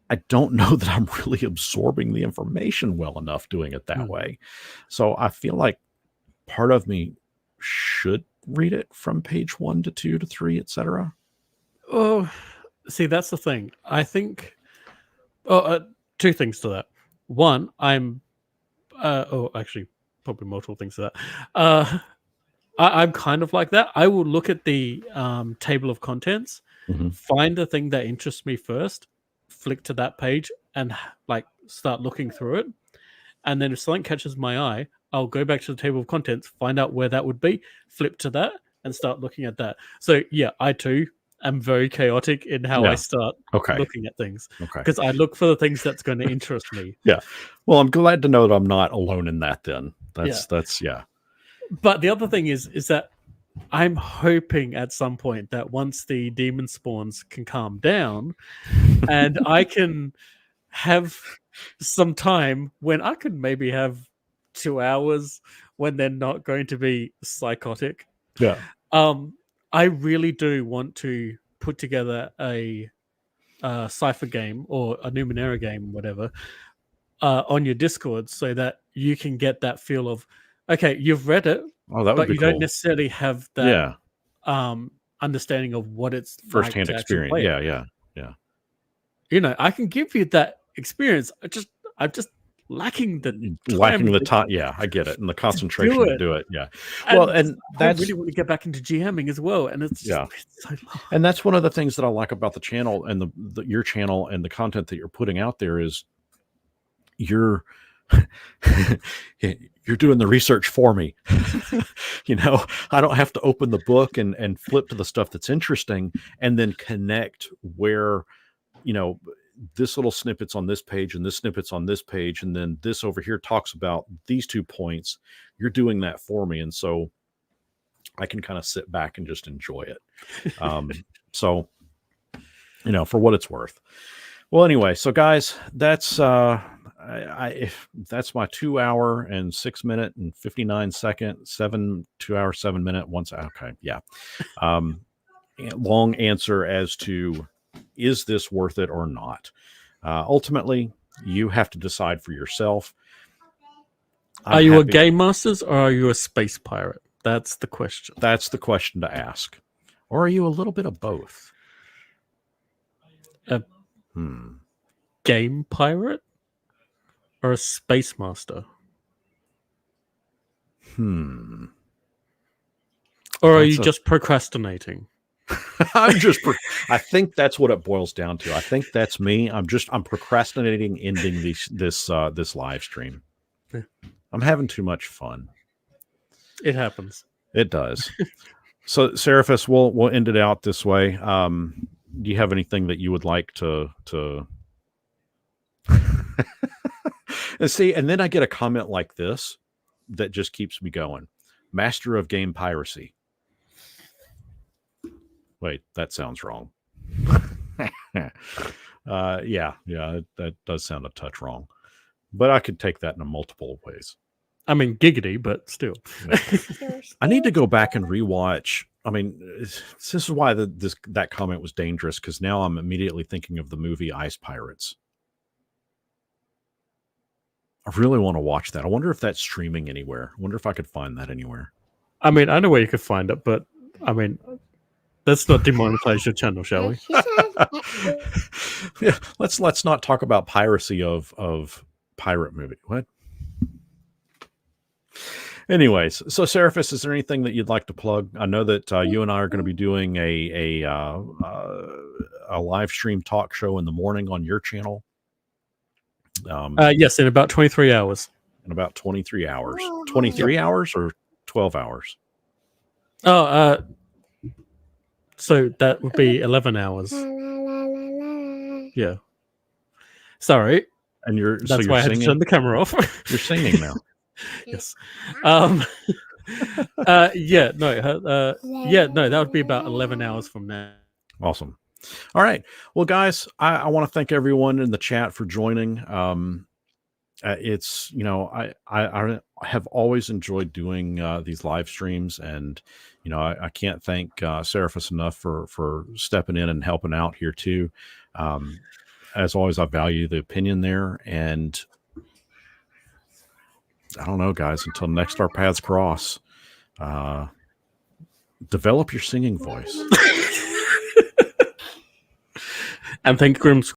I don't know that I'm really absorbing the information well enough doing it that way. So I feel like part of me should read it from page 1 to 2 to 3, etc. Oh, see, that's the thing. I think two things to that. One, actually, probably multiple things to that. I'm kind of like that. I will look at the table of contents, find the thing that interests me first, flick to that page, and start looking through it. And then if something catches my eye, I'll go back to the table of contents, find out where that would be, flip to that, and start looking at that. So yeah, I too am very chaotic in how I start looking at things. Because I look for the things that's going to interest me. Yeah. Well, I'm glad to know that I'm not alone in that then. That's. But the other thing is that I'm hoping at some point that once the demon spawns can calm down and I can have some time when I can maybe have 2 hours when they're not going to be psychotic. Yeah. I really do want to put together a cipher game or a Numenera game, whatever, on your Discord so that you can get that feel of, okay, you've read it, but you don't necessarily have that understanding of what it's first-hand experience. Yeah. I can give you that experience. I'm just lacking the time. Yeah, I get it, and the concentration to do it. Yeah. And I really want to get back into GMing as well, and it's so long. And that's one of the things that I like about the channel and your channel and the content that you're putting out there is you're doing the research for me. I don't have to open the book and flip to the stuff that's interesting and then connect where, this little snippet's on this page and this snippet's on this page. And then this over here talks about these 2 points. You're doing that for me. And so I can kind of sit back and just enjoy it. So, for what it's worth. Well, anyway, so guys, that's that's my 2 hour and 6 minute and 59 second, 2 hour, 7 minute once. Okay. Yeah. Long answer as to, is this worth it or not? Ultimately, you have to decide for yourself. Are you a GameMasters or are you a space pirate? That's the question. That's the question to ask. Or are you a little bit of both? Game pirate or a space master? Or are you just procrastinating? I think that's what it boils down to. I think that's me. I'm procrastinating ending this live stream. Yeah. I'm having too much fun. It happens. It does. So Seraphis, we'll end it out this way. Do you have anything that you would like to and see? And then I get a comment like this that just keeps me going. Master of game piracy. Wait, that sounds wrong. That does sound a touch wrong, but I could take that in multiple ways. I mean, giggity, but still. I need to go back and rewatch. I mean, this is why that comment was dangerous, because now I'm immediately thinking of the movie Ice Pirates. I really want to watch that. I wonder if that's streaming anywhere. I wonder if I could find that anywhere. I mean, I know where you could find it, but I mean, Let's not demonetize your channel, shall we? Yeah, let's not talk about piracy of pirate movie. What? Anyways, so Seraphis, is there anything that you'd like to plug? I know that you and I are going to be doing a live stream talk show in the morning on your channel. Yes, in about 23 hours. In about 23 hours. 23 hours or 12 hours? Oh, so that would be 11 hours. Yeah. Sorry. And you're That's so why you're I had to singing. turn the camera off. You're singing now. Yes. Yeah, no, that would be about 11 hours from now. Awesome. All right. Well, guys, I want to thank everyone in the chat for joining. It's, I have always enjoyed doing these live streams, and I can't thank Seraphis enough for stepping in and helping out here too. As always, I value the opinion there, and I don't know, guys, until next our paths cross, develop your singing voice. And thank Grim's